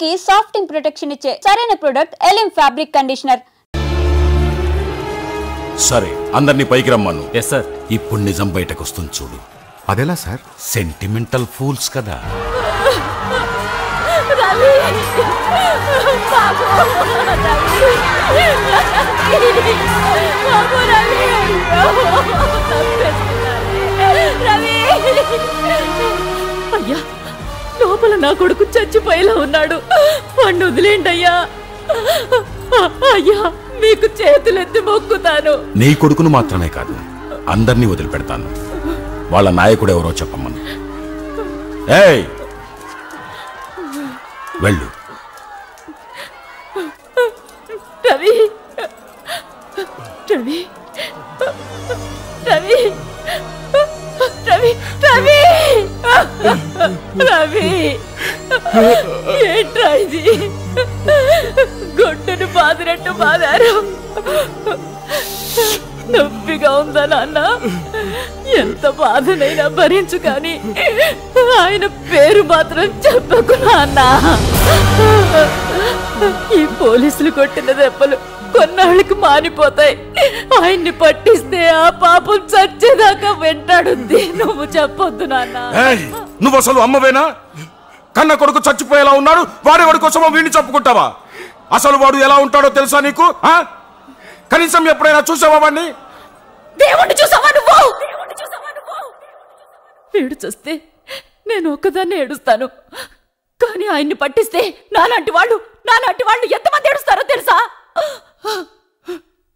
కి సాఫ్టింగ్ ప్రొటెక్షన్ ఇచ్చే సరైన ప్రొడక్ట్ ఎలిమ్ ఫ్యాబ్రిక్ కండిషనర్. సరే, అందరినీ పైకి రమ్మను. Yes sir. ఇప్పుడు నిజం బయటకు వస్తుంది చూడు. అదెలా సార్? సెంటిమెంటల్ ఫూల్స్ కదా. అయ్యా, లోపల నా కొడుకు చచ్చిపోయేలా ఉన్నాడు, వాణ్ణి వదిలేండి అయ్యా. అయ్యా, మీకు చేతులెత్తి మొక్కుతాను. నీ కొడుకును మాత్రమే కాదు, అందరినీ వదిలిపెడతాను. వాళ్ళ నాయకుడు ఎవరో చెప్పమ్మను. ఏయ్, వెళ్ళు. రవి, రవి, రవి, రవి, రవి, రవి, ఏంట్రా ఇది? గుడ్డును బాదినట్టు బాదారు. నొప్పిగా ఉందా నాన్న? ఎంత బాధనైనా భరించు, కానీ ఆయన పేరు మాత్రం చెప్పకు నాన్న. ఈ పోలీసులు కొట్టిన దెబ్బలు కొన్నాళ్ళకి మానిపోతాయి. ఆయన్ని పట్టిస్తే ఆ పాపం చచ్చేదాకా వెంటాడుద్ది. నువ్వు చెప్పొద్దు నాన్న. నువ్వు అసలు అమ్మవేనా? కన్న కొడుకు చచ్చిపోయేలా ఉన్నాడు, వాడి కోసమో వీడిని చెప్పుకుంటావా? అసలు వాడు ఎలా ఉంటాడో తెలుసా నీకు? కనీసం ఎప్పుడైనా చూసావా వాడిని? దేవుణ్ణి చూసావా నువ్వు? వీడు చూస్తే నేను ఒక్కదాన్ని ఏడుస్తాను, కానీ ఆయన్ని పట్టిస్తే నాలాంటి వాళ్ళు ఎంతమంది ఏడుస్తారో తెలుసా?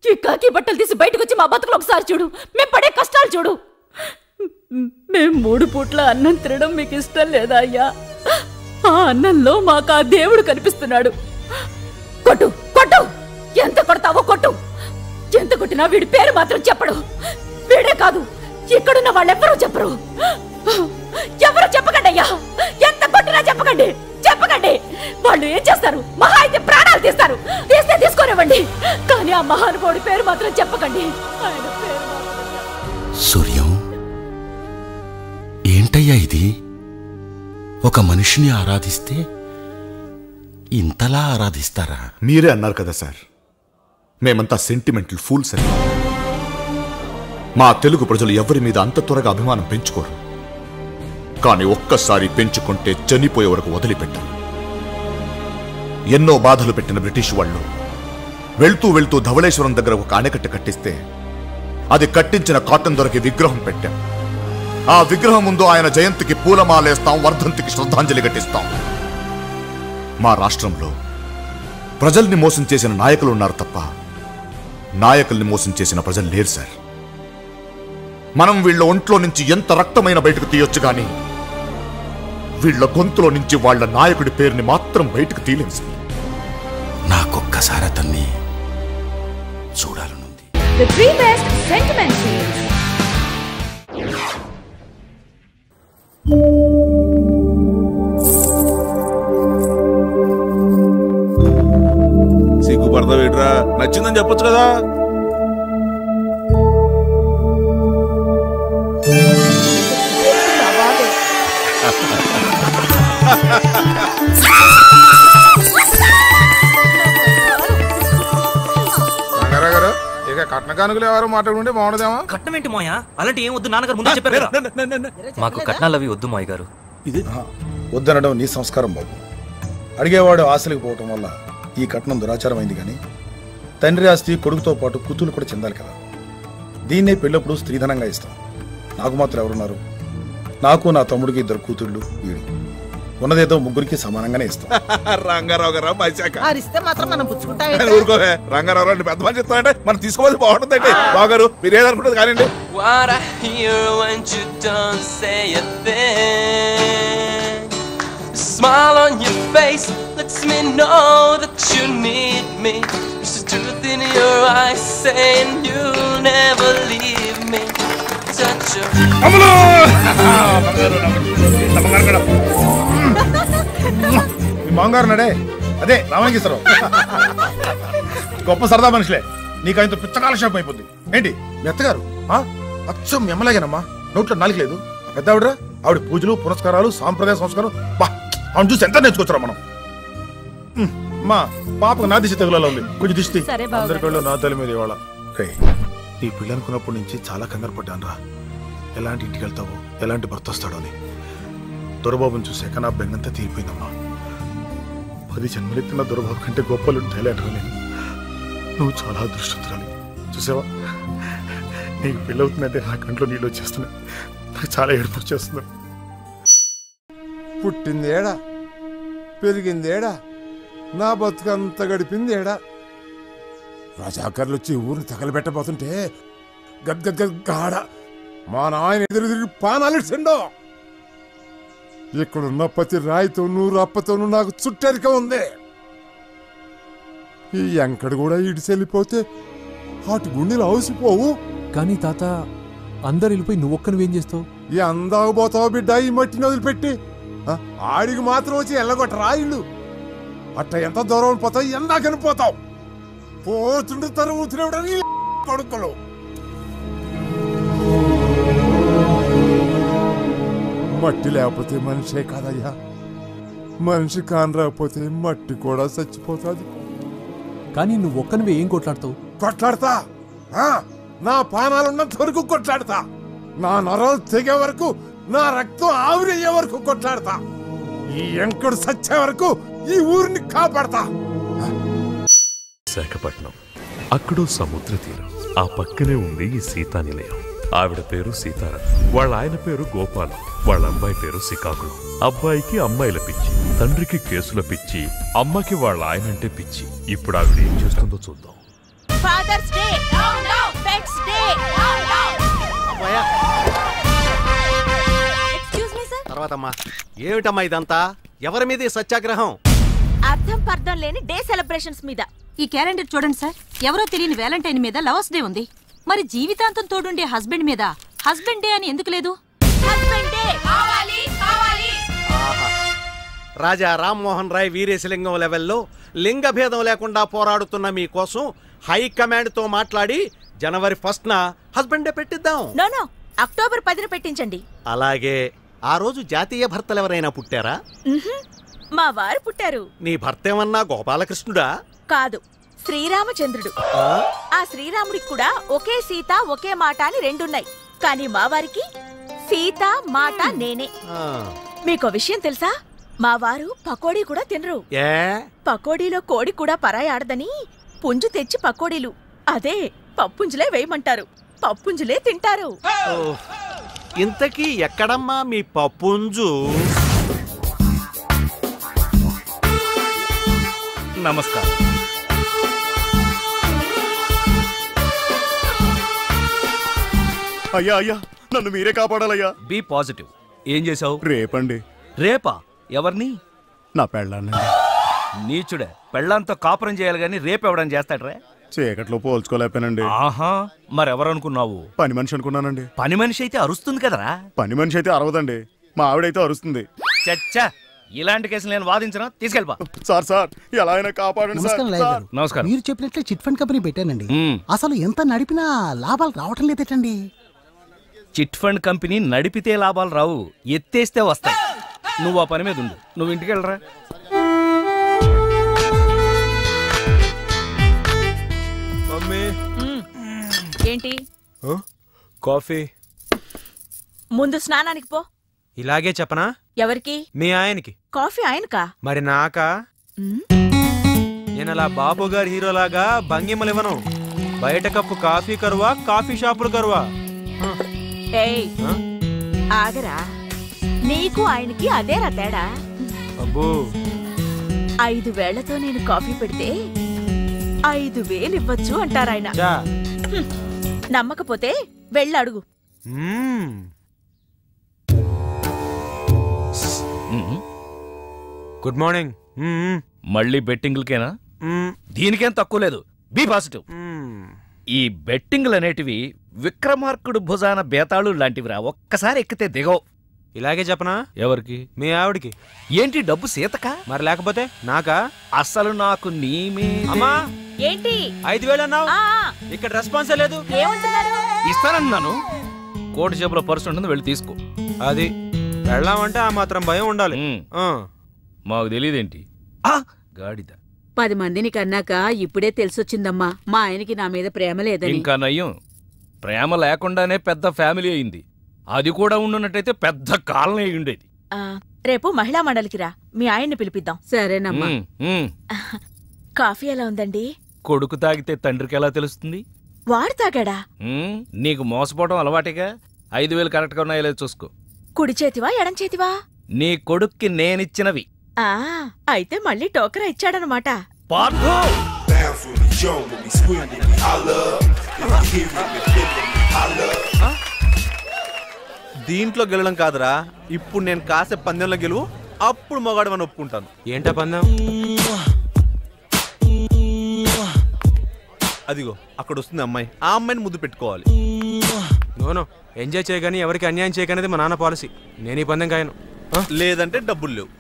ఈ కాకి బట్టలు తీసి బయటకు వచ్చి మా బతుకులు ఒకసారి చూడు, మేము పడే కష్టాలు చూడు. మేము 3 పూట్ల అన్నం తినడం మీకు ఇష్టం లేదా అయ్యా? ఆ అన్నంలో మాకు ఆ దేవుడు కనిపిస్తున్నాడు. కొట్టు కొట్టు, ఎంత కొడతావో కొట్టు. ఎంత కొట్టినా వీడి పేరు మాత్రం చెప్పడు. వీడే కాదు, ఇక్కడున్న వాళ్ళెవ్వరూ చెప్పరు. ఎవరు చెప్పకండి అయ్యా, ఎంత కొట్టినా చెప్పకండి. వాళ్ళు ఏం చేస్తారు? మహా అయితే ప్రాణాలు తీస్తారు. తీస్తే తీసుకోనివ్వండి, కానీ ఆ మహానుభావుడి పేరు మాత్రం చెప్పకండి. ఆయన పేరు సూర్యం, ఏంటయ్యా ఇది? ఒక మనిషిని ఆరాధిస్తే ఇంతలా ఆరాధిస్తారా? మీరే అన్నారు కదా సార్, మేమంతా సెంటిమెంటల్ ఫూల్స్ అని. మా తెలుగు ప్రజలు ఎవరి మీద అంత త్వరగా అభిమానం పెంచుకోరు, కానీ ఒక్కసారి పెంచుకుంటే చనిపోయే వరకు వదిలిపెట్టారు. ఎన్నో బాధలు పెట్టిన బ్రిటిష్ వాళ్ళు వెళ్తూ వెళ్తూ ధవళేశ్వరం దగ్గర ఒక ఆనకట్ట కట్టిస్తే అది కట్టించిన కాటన్ దొరికి విగ్రహం పెట్టాం. ఆ విగ్రహం ముందు ఆయన జయంతికి పూలమాలేస్తాం, వర్ధంతికి శ్రద్ధాంజలి ఘటిస్తాం. మా రాష్ట్రంలో ప్రజల్ని మోసం చేసిన నాయకులు ఉన్నారు తప్ప నాయకుల్ని మోసం చేసిన ప్రజలు లేరు సార్. మనం వీళ్ళ ఒంట్లో నుంచి ఎంత రక్తమైన బయటకు తీయొచ్చు, కానీ వీళ్ళ గొంతులో నుంచి వాళ్ళ నాయకుడి పేరుని మాత్రం బయటకు తీయలేం సార్. నాకొక్కసారి అతన్ని చూడాలనుంది. The 3 best sentiment scenes. సిగ్గుపడతావేట్రా? నచ్చిందని చెప్పొచ్చు కదా. ఇక కట్న కానుకలు ఎవరు మాట్లాడుకుంటే బాగుండదేమా? కట్నం ఏంటి మోయా? అలాంటి ఏం వద్దు, నాన్నగారు ముందే చెప్పారు. మాకు కట్నాలు అవి వద్దు మోయ్ గారు. ఇది వద్దనడం నీ సంస్కారం బాబు. అడిగేవాడు ఆశలకు పోవటం వల్ల ఈ కట్నం దురాచారం అయింది, కానీ తండ్రి ఆస్తి కొడుకుతో పాటు కూతురు కూడా చెందాలి కదా. దీన్నే పెళ్ళప్పుడు స్త్రీధనంగా ఇస్తాం. నాకు మాత్రం ఎవరున్నారు? నాకు నా తమ్ముడికి 2 కూతుళ్ళు, వీడు. ఉన్నదేదో ముగ్గురికి సమానంగానే ఇస్తాం. రంగారావు గారు ఊరుకోవే. రంగారావు పెద్ద మంది చెప్తానంటే మనం తీసుకోవాలి బాగుంటుందండి. బాగారు మీరు ఏదనుకుంటుంది కానివ్వండి. Smile on your face lets me know that you need me. There's a truth in your eyes saying you'll never leave me. Touch your బంగారు నడే అదే రామలింగేశ్వరరావు. గొప్ప సరదా మనుషులే. నీకు ఆయనతో పిచ్చకాల షాప్ అయిపోద్ది. ఏంటి మెత్తగారు? అచ్చం ఎమ్మలాగేనమ్మా, నోట్లో నాలుగు లేదు. పెద్ద ఆవిడ పూజలు పురస్కారాలు సాంప్రదాయ సంస్కారం. బా, అవును చూసి ఎంత నేర్చుకోవచ్చురా మనం. మా పాపకు నా దిశ తెగులలో ఉంది, కొంచెం దిష్టి. సరే బాబు. అందరికళ్ళు నా తల మీద ఇవాళ ఈ పిల్లనుకున్నప్పటి నుంచి చాలా కంగారు పడ్డాను రా. ఎలాంటి ఇంటికి వెళ్తావో, ఎలాంటి భర్త వస్తాడో అని. దొరబాబుని చూసాక నా బెంగంతా తీరిపోయిందమ్మా. 10 జన్మలెత్తిన దొరబాబు కంటే గొప్పలు ఉంటాయిలేటరా నేను. నువ్వు చాలా అదృష్టవంతురాలి. చూసావా, నీకు పెళ్ళవుతుందంటే నా కంట్లో నీళ్ళు వచ్చేస్తున్నాయి. నాకు చాలా ఏడుపు వచ్చేస్తుంది. పుట్టిందేడా, పెరిగిందేడా, నా బతుకంతా గడిపిందేడా. రజాకర్లు వచ్చి ఊరిని తగలబెట్టబోతుంటే గద్గద్గాడ మా నాయన ఎదురు తిరిగి పానాలిసిండో. ఇక్కడున్న ప్రతి రాయితోనూ రప్పతోనూ నాకు చుట్టరిక ఉంది. ఈ ఎంకడ కూడా ఇడిచెళ్ళిపోతే అటు గుండెలు అవసిపోవు. కానీ తాత, అందరు వెళ్ళిపోయి నువ్వొక్క నువ్వేం చేస్తావు? ఈ అందాకపోతావు బిడ్డ, ఈ మట్టిని వదిలిపెట్టి. ఆడికి మాత్రం వచ్చి ఎల్లగొట్ట రాయిళ్ళు. అట్ట ఎంత దూరం పోతావు, ఎందాకని పోతావు. పోతుండే తరుగుతున్నప్పుడు కొడుకులు. మట్టి లేకపోతే మనిషే కాదయ్యా. మనిషి కాని రాకపోతే మట్టి కూడా చచ్చిపోతుంది. కానీ నువ్వు ఒక్కనివే ఏం కొట్లాడతావు? కొట్లాడతా, నా పానాలున్నంత వరకు కొట్లాడతా. నా నరాలు తెగే వరకు, నా రక్తం ఆవిరయ్యే వరకు కొట్లాడతా. ఈ ఎంకడు సచ్చే వరకు ఈ ఊరిని కాపాడతా. విశాఖపట్నం, అక్కడో సముద్ర తీరం, ఆ పక్కనే ఉంది ఈ సీతా నిలయం. ఆవిడ పేరు సీతారాం, వాళ్ళ ఆయన పేరు గోపాలం, వాళ్ళ అబ్బాయి పేరు శ్రీకాకుళం. అబ్బాయికి అమ్మాయిల పిచ్చి, తండ్రికి కేసుల పిచ్చి, అమ్మకి వాళ్ళ ఆయనంటే పిచ్చి. ఇప్పుడు ఆవిడ ఏం చేస్తుందో చూద్దాం. Father's day, pet's day. Excuse me sir. తర్వాతమ్మా, ఏమిటమ్మా ఇదంతా? ఎవరి మీద సత్యాగ్రహం? అర్థం పర్థం లేని డే సెలబ్రేషన్స్ మీద. ఈ క్యాలెండర్ చూడండి సార్, ఎవరో తెలియని వ్యాలంటైన్ మీద లవర్స్ డే ఉంది. మరి జీవితాంతం తోడుండే హస్బెండ్ మీద హస్బెండ్ డే అని ఎందుకు లేదు? హస్బెండ్ డే కావాలి కావాలి. రాజా రామ్మోహన్ రాయ్ వీరేశలింగం లెవెల్లో లింగ భేదం లేకుండా పోరాడుతున్న మీకోసం హైకమాండ్ తో మాట్లాడి జనవరి 1న హస్బెండ్ డే పెట్టిద్దాం. నో, అక్టోబర్ 10న పెట్టించండి. అలాగే. ఆ రోజు జాతీయ భర్తలు ఎవరైనా పుట్టారా? మా వారు పుట్టారు. నీ భర్త ఏమన్నా గోపాలకృష్ణుడా? కాదు, శ్రీరామచంద్రుడు. ఆ శ్రీరాముడికి కూడా ఒకే సీత ఒకే మాట అని 2 ఉన్నాయి. కానీ మా వారికి సీత మాట నేనే. మీకో విషయం తెలుసా? మా వారు పకోడీ కూడా తినరు. పకోడీలో కోడి కూడా పరాయి ఆడదని పుంజు తెచ్చి పకోడీలు, అదే పప్పుంజులే వేయమంటారు. పప్పుంజులే తింటారు. ఇంతకీ ఎక్కడమ్మా మీ పప్పుంజు? నమస్కారం. అయ్యా అయ్యా, నన్ను మీరే కాపాడాలయ్యా. Be positive. ఏం చేసావు? రేపండి. రేపా? ఎవరిని? నా పెళ్ళాన్నండి. నీచుడే, పెళ్ళంతో కాపురం చేయాలి గాని రేపెవడం చేస్తాడ్రా? చీకట్లో పోల్చుకోలేకపోయానండి. ఆహా, మరెవరనుకున్నావు? పని మనిషి అనుకున్నానండి. పని మనిషి అయితే అరుస్తుంది కదరా? పని మనిషి అయితే అరవదండి, మా ఆవిడైతే అరుస్తుంది. చచ్చా, ఇలాంటి కేసులు నేను వాదించను. తీసుకెళ్ళిపా. సార్ ఎలా అయినా కాపాడండి. నమస్కారం. మీరు చెప్పినట్లే చిట్ ఫండ్ కంపెనీ పెట్టానండి. అసలు ఎంత నడిపినా లాభాలు రావటం లేదేటండి. చిట్ ఫండ్ కంపెనీ నడిపితే లాభాలు రావు, ఎత్తేస్తే వస్తాయి. నువ్వు ఆ పని మీద ఉండు. నువ్వు ఇంటికి వెళ్ళరా. ఏంటి? కాఫీ. ముందు స్నానానికి పో. ఇలాగే చెప్పనా? ఎవరికి? మీ ఆయనకి. కాఫీ ఆయనకా? మరి నాకా? నేను అలా బాబు గారి హీరోలాగా భంగిమలివ్వను. బయట కప్పు కాఫీ కరువా, కాఫీ షాపులు కరువా? ఆగరా, నీకు ఆయనకి అదేరా తేడా. అబ్బో, 5 వేళ్లతో నేను కాఫీ పెడితే 5,000 ఇవ్వచ్చు అంటారాయన. నమ్మకపోతే వెళ్ళడుగు. Good morning. మళ్ళీ బెట్టింగ్లకేనా? దీనికేం తక్కువ లేదు. Be positive. ఈ బెట్టింగ్లు అనేటివి విక్రమార్కుడు భుజాన బేతాళు లాంటివిరా. ఒక్కసారి ఎక్కితే దిగవు. ఇలాగే చెప్పనా? ఎవరికి? మీ ఆవిడికి. ఏంటి, డబ్బు సీతకా? మరి లేకపోతే నాకా? అసలు నాకు నీ మీద. అమ్మా, ఏంటి 5,000 అన్నావు? ఇక్కడ రెస్పాన్సే లేదు. ఇస్తానన్నాను. కోటి జేబులో పర్సు ఉంటుంది, వెళ్ళి తీసుకో. అది వెళ్ళామంటే ఆ మాత్రం భయం ఉండాలి. మాకు తెలియదేంటి? గాడిద 10 మందిని కన్నాక ఇప్పుడే తెలిసొచ్చిందమ్మా మా ఆయనకి నా మీద ప్రేమ లేదని. ఇంకా నయ్యం, ప్రేమ లేకుండానే పెద్ద ఫ్యామిలీ అయింది. అది కూడా ఉండున్నట్టయితే పెద్ద కాలనీ అయి ఉండేది. రేపు మహిళా మండలికి రా, మీ ఆయన్ని పిలిపిద్దాం. సరేనమ్మా. కాఫీ ఎలా ఉందండి? కొడుకు తాగితే తండ్రికి ఎలా తెలుస్తుంది? వాడు తాగాడా? నీకు మోసపోవడం అలవాటిగా. 5,000 కరెక్ట్గా ఉన్నాయో లేదో చూసుకో. కుడి చేతివా ఎడం చేతివా? నీ కొడుక్కి నేనిచ్చినవి. అయితే మళ్ళీ టోకరా ఇచ్చాడనమాట. దీంట్లో గెలడం కాదురా, ఇప్పుడు నేను కాసే పందెంలో గెలువు, అప్పుడు మొగాడమని ఒప్పుకుంటాను. ఏంటా పందెం? అదిగో అక్కడ వస్తుంది అమ్మాయి, ఆ అమ్మాయిని ముద్దు పెట్టుకోవాలి. నోనో, ఎంజాయ్ చేయగాని ఎవరికి అన్యాయం చేయకనేది మా నాన్న పాలసీ. నేను ఈ పందెం కాయను. లేదంటే డబ్బులు లేవు.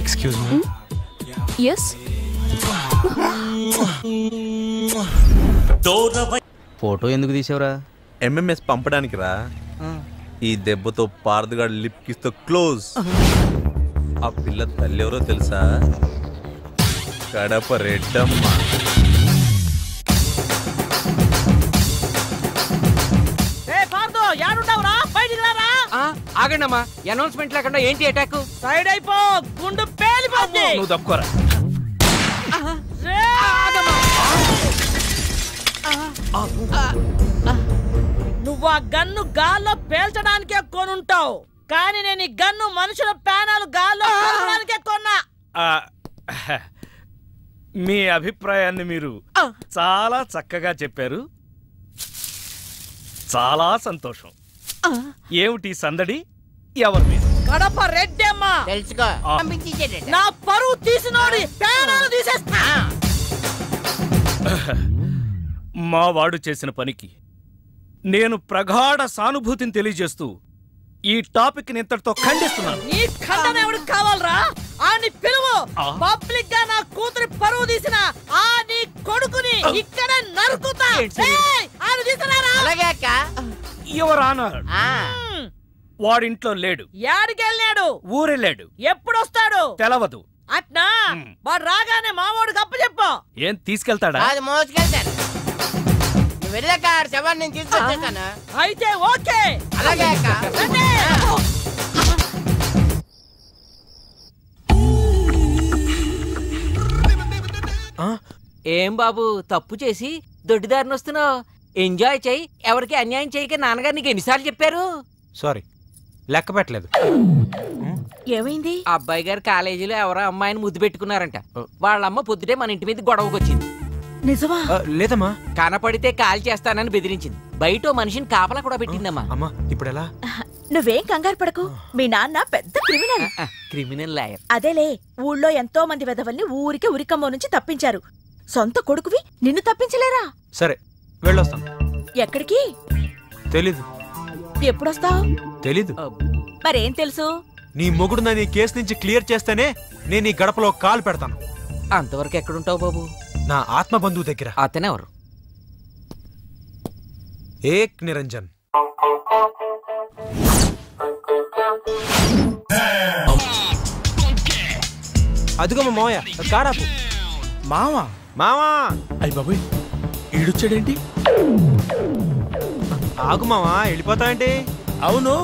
Excuse me. ఎస్. ఫోటో ఎందుకు తీసావురా? ఎంఎంఎస్ పంపడానికి రా. ఈ దెబ్బతో పారదుగాడు లిప్ కిస్తో క్లోజ్. ఆ పిల్ల తల్లి ఎవరో తెలుసా? కడప రెడ్డమ్మ. ఆగండి అమ్మా, అనౌన్స్మెంట్ లేకుండా ఏంటి అటాక్? సైడ్ అయిపో, గుండు పేలిపోద్ది. నువ్వు తప్పుకోరా. నువ్వు ఆ గన్ను గాల్లో పేల్చడానికే కొనుంటావు, కానీ నేను ఈ గన్ను మనుషుల ప్రాణాలు గాల్లో పేల్చడానికే కొన్నా. మీ అభిప్రాయాన్ని మీరు చాలా చక్కగా చెప్పారు. చాలా సంతోషం. ఏమిటి సందడి? ఎవరి మీద? కడప రెడ్డమ్మ. తెలుసుకో. నా పరువు తీసినోడి ప్రాణాలు తీసేస్తా. మా వాడు చేసిన పనికి నేను ప్రగాఢ సానుభూతిని తెలియజేస్తూ ఈ టాపిక్ ని ఇంతటితో ఖండిస్తున్నాను. నీ ఖండన ఎవరికి కావాలరా? ఆని పిలువు. పబ్లిక్ గా నా కూతురి పరువు తీసిన ఆ నీ కొడుకుని ఇక్కడ నరుకుతా. ఆని తీసినారా? అలాగే అక్క. యువర్ ఆనర్, వాడింట్లో లేడు. యాడికెళ్ళాడు? ఊరెళ్ళాడు. ఎప్పుడొస్తాడు? తెలవదు. అట్నా? వాడు రాగానే మావాడికి అప్పు చెప్పు. ఏం తీసుకెళ్తాడా? అది మోసుకెళ్తాను. నువ్వు వెళ్ళాక శవాన్ని నేను తీసుకొచ్చేస్తాను. అయితే ఓకే. అలాగే అక్క. ఏం బాబు తప్పు చేసి దొడ్డిదారిని వస్తున్నావు? ఎంజాయ్ చెయ్యి, ఎవరికి అన్యాయం చేయక నాన్నగారు నీకు ఎన్నిసార్లు చెప్పారు? సారీ, లెక్క పెట్టలేదు. ఏమైంది? అబ్బాయి గారు కాలేజీలో ఎవరో అమ్మాయిని ముద్దు పెట్టుకున్నారంట. వాళ్ళమ్మ పొద్దుటే మన ఇంటి మీద గొడవకు వచ్చింది. నిజమా? లేదమ్మా. కనపడితే కాల్ చేస్తానని బెదిరించింది. బయట మనిషిని కాపలా కూడా పెట్టిందమ్మా. అమ్మా ఇప్పుడు ఎలా? నువ్వేం కంగారు పడకు, మీ నాన్న పెద్ద క్రిమినల్. Criminal lawyer. అదేలే, ఊళ్ళో ఎంతో మంది వెధవల్ని ఊరికే ఉరికమ్మో నుంచి తప్పించారు. సొంత కొడుకువి నిన్ను తప్పించలేరా? సరే వెళ్ళొస్తాను. ఎక్కడికి? తెలీదు. ఎప్పుడొస్తావు? తెలీదు. మరేం తెలుసు? నీ మొగుడు నీ కేసు నుంచి క్లియర్ చేస్తేనే నేను ఈ గడపలో కాలు పెడతాను. అంతవరకు ఎక్కడుంటావు బాబు? నా ఆత్మ బంధువు దగ్గర. అతనెవరు? ఏక్ నిరంజన్. అదిగో మా మావయ్య, కారాపు. మావా? మావా! అయ్య బాబోయ్, ఈడొచ్చాడేంటి? ఆగు మావా, వెళ్ళిపోతావేంటి? అవును,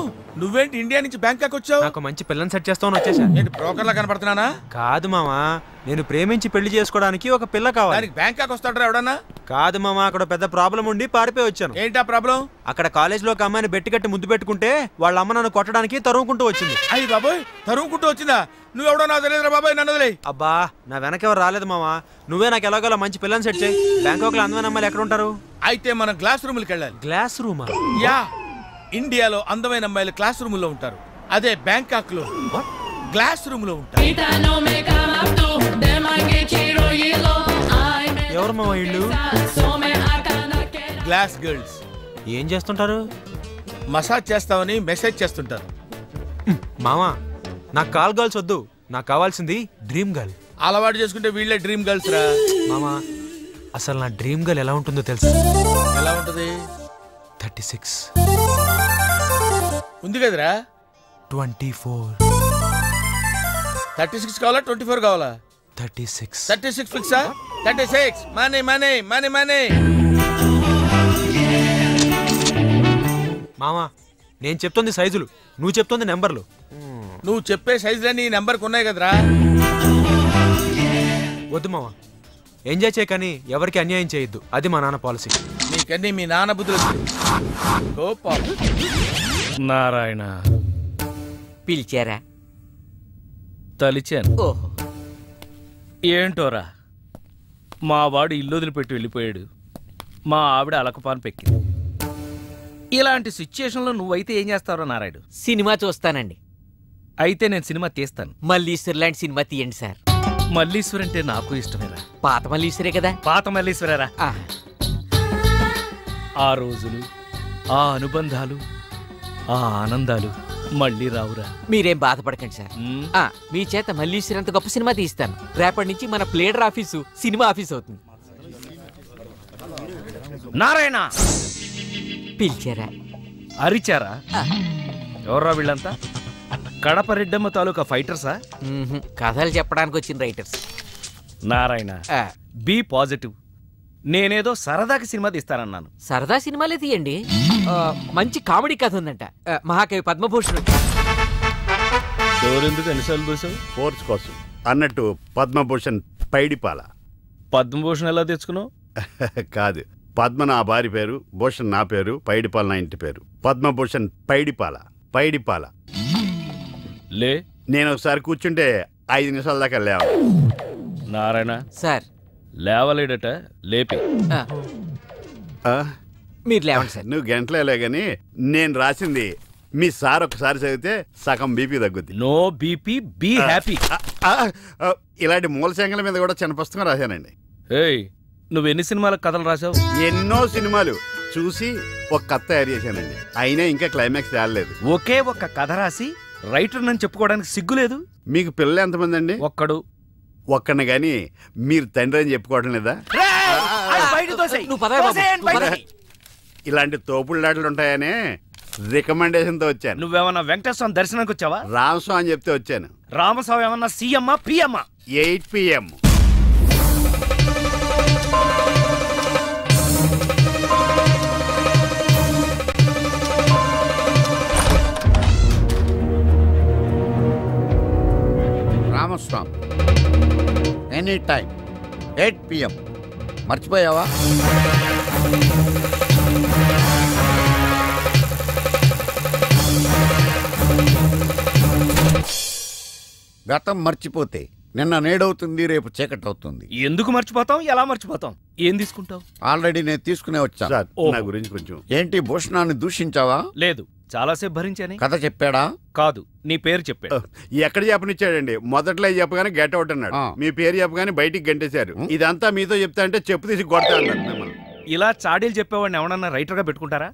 నువ్వేంటి ఇండియా నుంచి బ్యాంకాక్ వచ్చావు? నాకు మంచి పిల్లని సెట్ చేస్తామని వచ్చేసా. ఏంటి బ్రోకర్లా కనపడుతున్నానా? కాదు మామా, నేను ప్రేమించి పెళ్లి చేసుకోవడానికి ఒక పిల్ల కావాలి. దానికి బ్యాంకాక్ వస్తాడరా ఎవడన్నా? కాదు మామా, అక్కడ పెద్ద ప్రాబ్లం ఉండి పారిపోయి వచ్చాను. ఏంటా ప్రాబ్లం? అక్కడ కాలేజ్ లో ఒక అమ్మాయిని బెట్టి కట్టి ముద్దు పెట్టుకుంటే వాళ్ళ అమ్మ నన్ను కొట్టడానికి తరుముకుంటూ వచ్చింది. అయ్యి బాబోయ్, తరుముకుంటూ వచ్చిందా? నువ్వెవడో నాకు తెలియదురా బాబాయ్, నన్ను వదిలేయ్. అబ్బా, నా వెనకెవరు రాలేదు మామా. నువ్వే నాకు ఎలాగోలా మంచి పిల్లని సెట్ చేయి. బ్యాంకాక్ లో అందమైన అమ్మాయిలు ఎక్కడ ఉంటారు? అయితే మనం గ్లాస్ రూమ్కి వెళ్ళాలి. గ్లాస్ రూమా? యా, ఇండియాలో అందమైన అమ్మాయిలు క్లాస్ రూమ్ లో ఉంటారు. అదే బ్యాంకాక్ లో గ్లాస్ రూమ్ లో ఉంటారు. ఎవరు మావా ఇళ్ళు? Glass girls. ఏం చేస్తుంటారు? మసాజ్ చేస్తామని మెసేజ్ చేస్తుంటారు. మామా, నాకు కాల్ గర్ల్స్ వద్దు, నాకు కావాల్సింది డ్రీమ్ గర్ల్. అలవాటు చేసుకుంటే వీళ్ళే డ్రీమ్ గర్ల్స్ రా. మామా, అసలు నా డ్రీమ్ గర్ల్ ఎలా ఉంటుందో తెలుసా? ఎలా ఉంటది? 36 ఉంది కదరా. 24 36 కావాలా 24 కావాలా? 36 ఫిక్సా? 36 మనీ మనీ మనీ మనీ. మామా నేను చెప్తుంది సైజులు, నువ్వు చెప్తుంది నెంబర్లు. నువ్వు చెప్పే సైజులన్నీ ఈ నెంబర్కి ఉన్నాయి కదరా. వద్దు మామా, ఎంజాయ్ చేయకని ఎవరికి అన్యాయం చేయొద్దు, అది మా నాన్న పాలసీ. నీకన్నీ మీ నాన్న బుద్ధులు. నారాయణ పిలిచారా? తలిచాను. ఓహో, ఏంటోరా, మా వాడు ఇల్లు వదిలిపెట్టి వెళ్ళిపోయాడు, మా ఆవిడ అలకపాను పెక్కింది. ఇలాంటి సిచ్యుయేషన్లో నువ్వైతే ఏం చేస్తావో నారాయుడు? సినిమా చూస్తానండి. అయితే నేను సినిమా తీస్తాను. మల్లీశ్వర్ లాంటి సినిమా తీయండి సార్. మల్లీశ్వర్ అంటే నాకు ఇష్టమేరా. పాత మల్లీశ్వరే కదా? పాత మల్లీశ్వరేరా. ఆ రోజులు, ఆ అనుబంధాలు, ఆ ఆనందాలు మళ్ళీ రావురా. మీరేం బాధపడకండి సార్. మీ చేత మల్లీశ్వర్ అంత గొప్ప సినిమా తీస్తాను. రేపటి నుంచి మన ప్లేడర్ ఆఫీసు సినిమా ఆఫీస్ అవుతుంది. నారాయణ పిలిచారా? అరిచారా? ఎవర్రా వీళ్ళంతా? కడప రెడ్డమ్మ తాలూకా ఫైటర్సా? కథలు చెప్పడానికి వచ్చిన రైటర్స్. Narayana be positive. నేనేదో సరదాకి సినిమా తీస్తానన్నాను. సరదా సినిమాలే తీయండి. మంచి కామెడీ కథ ఉందంట. మహాకవి పద్మభూషణ్. డోరెందుకు ఎన్నిసార్లు చూసావు? ఫోర్స్ కోసం అన్నట్టు పద్మభూషణ్ పైడిపాల. పద్మభూషణ్ ఎలా తెచ్చుకున్నావు? కాదు, పద్మ నా భార్య పేరు, భూషణ్ నా పేరు, పైడిపాల నా ఇంటి పేరు. పద్మభూషణ్ పైడిపాల. పైడిపాల లే. నేను ఒకసారి కూర్చుంటే 5 నిమిషాల దాకా లేవ. నారాయణ సార్ లేవలేడట, లేపి. మీరు లేవండి సార్. నువ్వు గంటలే గాని నేను రాసింది మీ సార్ ఒకసారి చదివితే సగం బీపీ తగ్గుద్ది. No BP, be happy. ఇలాంటి మూలశంకల మీద కూడా చిన్న పుస్తకం రాశానండి. ఏయ్, నువ్వు ఎన్ని సినిమాల కథలు రాసావు? ఎన్నో సినిమాలు చూసి ఒక కథ తయారు చేశానండి. అయినా ఇంకా క్లైమాక్స్ తేలలేదు. ఒకే ఒక్క కథ రాసి రైటర్ నన్ను చెప్పుకోవడానికి సిగ్గులేదు? మీకు పిల్లలు ఎంతమంది అండి? ఒక్కడు. ఒక్కడిని గాని మీరు తండ్రి అని చెప్పుకోవడం లేదా? ఇలాంటి తోపుళ్ళాటలు ఉంటాయనే రికమెండేషన్ తో వచ్చాను. నువ్వేమన్నా వెంకటేశ్వరం దర్శనానికి వచ్చావా? రామస్వామి అని చెప్తే వచ్చాను. రామస్వామి ఏమన్నా CM PM? 8 PM. Ramaswamy any time 8 PM. మర్చిపోయావా? గతం మర్చిపోతే నిన్న నేడవుతుంది, రేపు చీకటి అవుతుంది. ఎందుకు మర్చిపోతాం? ఎలా మర్చిపోతాం? ఏం తీసుకుంటావు? ఆల్రెడీ నేను తీసుకునే వచ్చా. నా గురించి కొంచెం. ఏంటి భూషణాన్ని దూషించావా? లేదు, చాలాసేపు భరించాని. కథ చెప్పాడా? కాదు, నీ పేరు చెప్పాడు. ఎక్కడ చెప్పనిచ్చాడండి? మొదట్లో చెప్పగానే గెట్ అవుట్ అన్నాడు. మీ పేరు చెప్పగానే బయటికి గంటేశారు. ఇదంతా మీతో చెప్తా అంటే చెప్పు తీసి కొడతా అన్నాడు మిమ్మల్ని. ఇలా చాడీలు చెప్పేవాడిని ఎవడన్నా రైటర్ గా పెట్టుకుంటారా?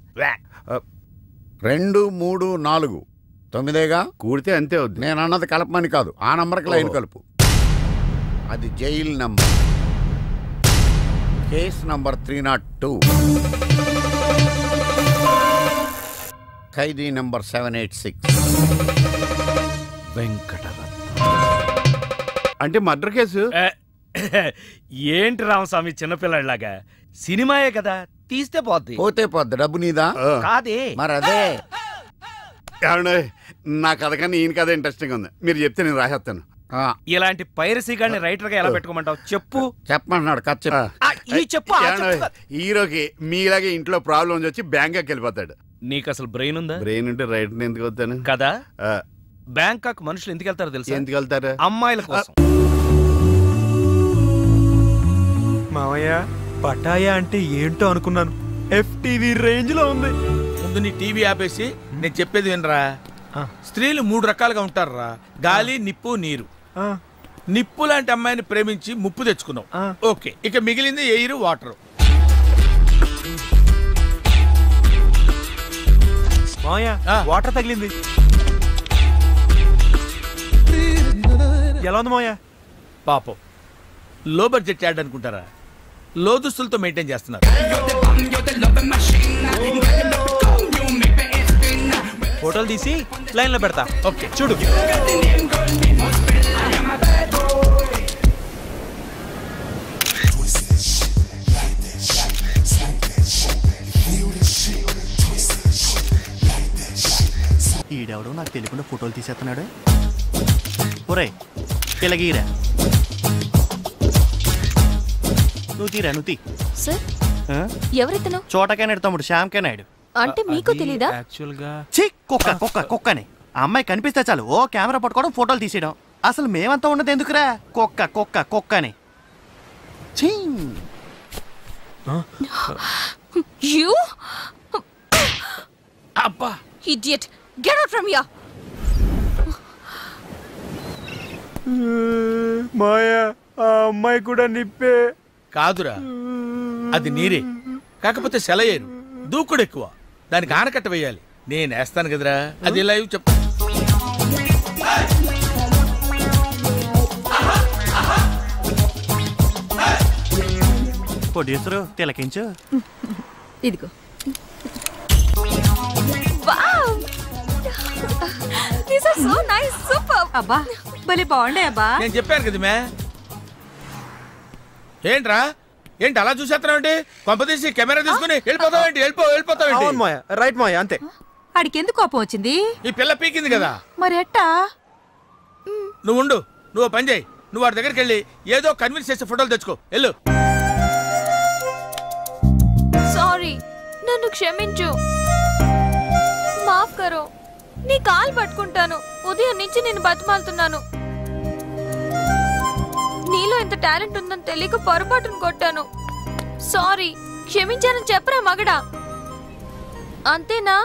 2, 3, 4 9గా కూడితే అంతే అవుద్ది. నేను అన్నది కలపమని కాదు, ఆ నంబర్కి లైన్ కలుపు. అది జైలు నంబర్. Case number 302. ఖైదీ నంబర్ 786. వెంకటరత్న. అంటే మర్డర్ కేసు. ఏంటి రామస్వామి చిన్నపిల్లలాగా? సినిమాయే కదా, తీస్తే పోద్ది. పోతే పోద్ది. డబ్బు నీదా? కాదే. మరి అదే. నా కథ కన్నా ఈయన కథ ఇంట్రెస్టింగ్ ఉంది. మీరు చెప్తే నేను రాసేస్తాను. ఇలాంటి పైరసీ గాని రైటర్ గా ఎలా పెట్టుకోమంటావు? చెప్పు. చెప్పమంటున్నాడు కథ చెప్పు. హీరోకి మీలాగే ఇంట్లో ప్రాబ్లమ్స్ వచ్చి బ్యాంకాక్ వెళ్ళిపోతాడు. నీకు అసలు బ్రెయిన్ ఉందా? బ్రెయిన్ ఉంటే రైటర్ ఎందుకు వస్తాను కదా. బ్యాంకాక్ మనుషులు ఎందుకు వెళ్తారో తెలుసా? ఎందుకు వెళ్తారు? అమ్మాయిల కోసం. మావయ్య, పటాయా అంటే ఏంటో అనుకున్నాను. FTV రేంజ్ లో ఉంది. ముందు నీ టీవీ ఆపేసి నేను చెప్పేది వినరా. స్త్రీలు 3 రకాలుగా ఉంటారురా. గాలి, నిప్పు, నీరు. నిప్పు లాంటి అమ్మాయిని ప్రేమించి ముప్పు తెచ్చుకున్నావు. ఓకే, ఇక మిగిలింది ఎయిర్, వాటర్. మావయ్య, వాటర్ తగిలింది. ఎలా ఉంది మావయ్య? పాపం, లో బడ్జెట్ యాడ్ అనుకుంటారా? లోదుస్తులతో మెయింటైన్ చేస్తున్నారు. ఫోటోలు తీసి లైన్ లో పెడతా. ఓకే చూడు. ఈడెవడో నాకు తెలియకుండా ఫోటోలు తీసేస్తున్నాడు. ఒరే పిల్లగీరా, నువ్వు తీరా, నువ్వు తీ. సార్ ఎవరితను? చోటకైనాడు తమ్ముడు, శ్యామ్కే నాయుడు. అంటే మీకు తెలీదా? కుక్కని ఆ అమ్మాయి కనిపిస్తే చాలు ఓ కెమెరా పట్టుకోవడం, ఫోటోలు తీసేయడం. అసలు మేమంతా ఉన్నది ఎందుకురా? కుక్కని. You? అబ్బా Idiot! Get out from here! మాయా, ఆ అమ్మాయి కూడా నిప్పే. కాదురా, అది నీరే. కాకపోతే సెలయేరు, దూకుడు ఎక్కువ. దానికి ఆనకట్ట వేయాలి. నేను వేస్తాను కదరా. అది లైవ్ చెప్. పొడిసరు తిలకించు. ఇదిగో. Wow! These are so nice. Super. అబ్బా భలే బాగుండే అబ్బా. నేను చెప్పాను కదా మే. ఏంట్రా ఏంటి అలా చూసేస్తున్నావు? కొంపదీసి కెమెరా తీసుకుని వెళ్ళిపోతావేంటి? వెళ్ళిపోతావేంటి? రైట్ మాయ, అంతే. అడికెందుకు కోపం వచ్చింది? ఈ పిల్ల పీకింది కదా. మరి ఎట్టా? నువ్వు ఉండు, నువ్వు పని చేయి. నువ్వు వాడి దగ్గరికి వెళ్ళి ఏదో కన్విన్స్ చేసే ఫోటోలు తెచ్చుకో. వెళ్ళు. సారీ, నన్ను క్షమించు. మాఫ్ కరో. నీ కాలు పట్టుకుంటాను. ఉదయం నుంచి నేను బతిమాలుతున్నాను. నీలో ఎంత టాలెంట్ ఉందని తెలియక పొరపాటును కొట్టాను. సారీ, క్షమించానని చెప్పరా మగడా. అంతేనా?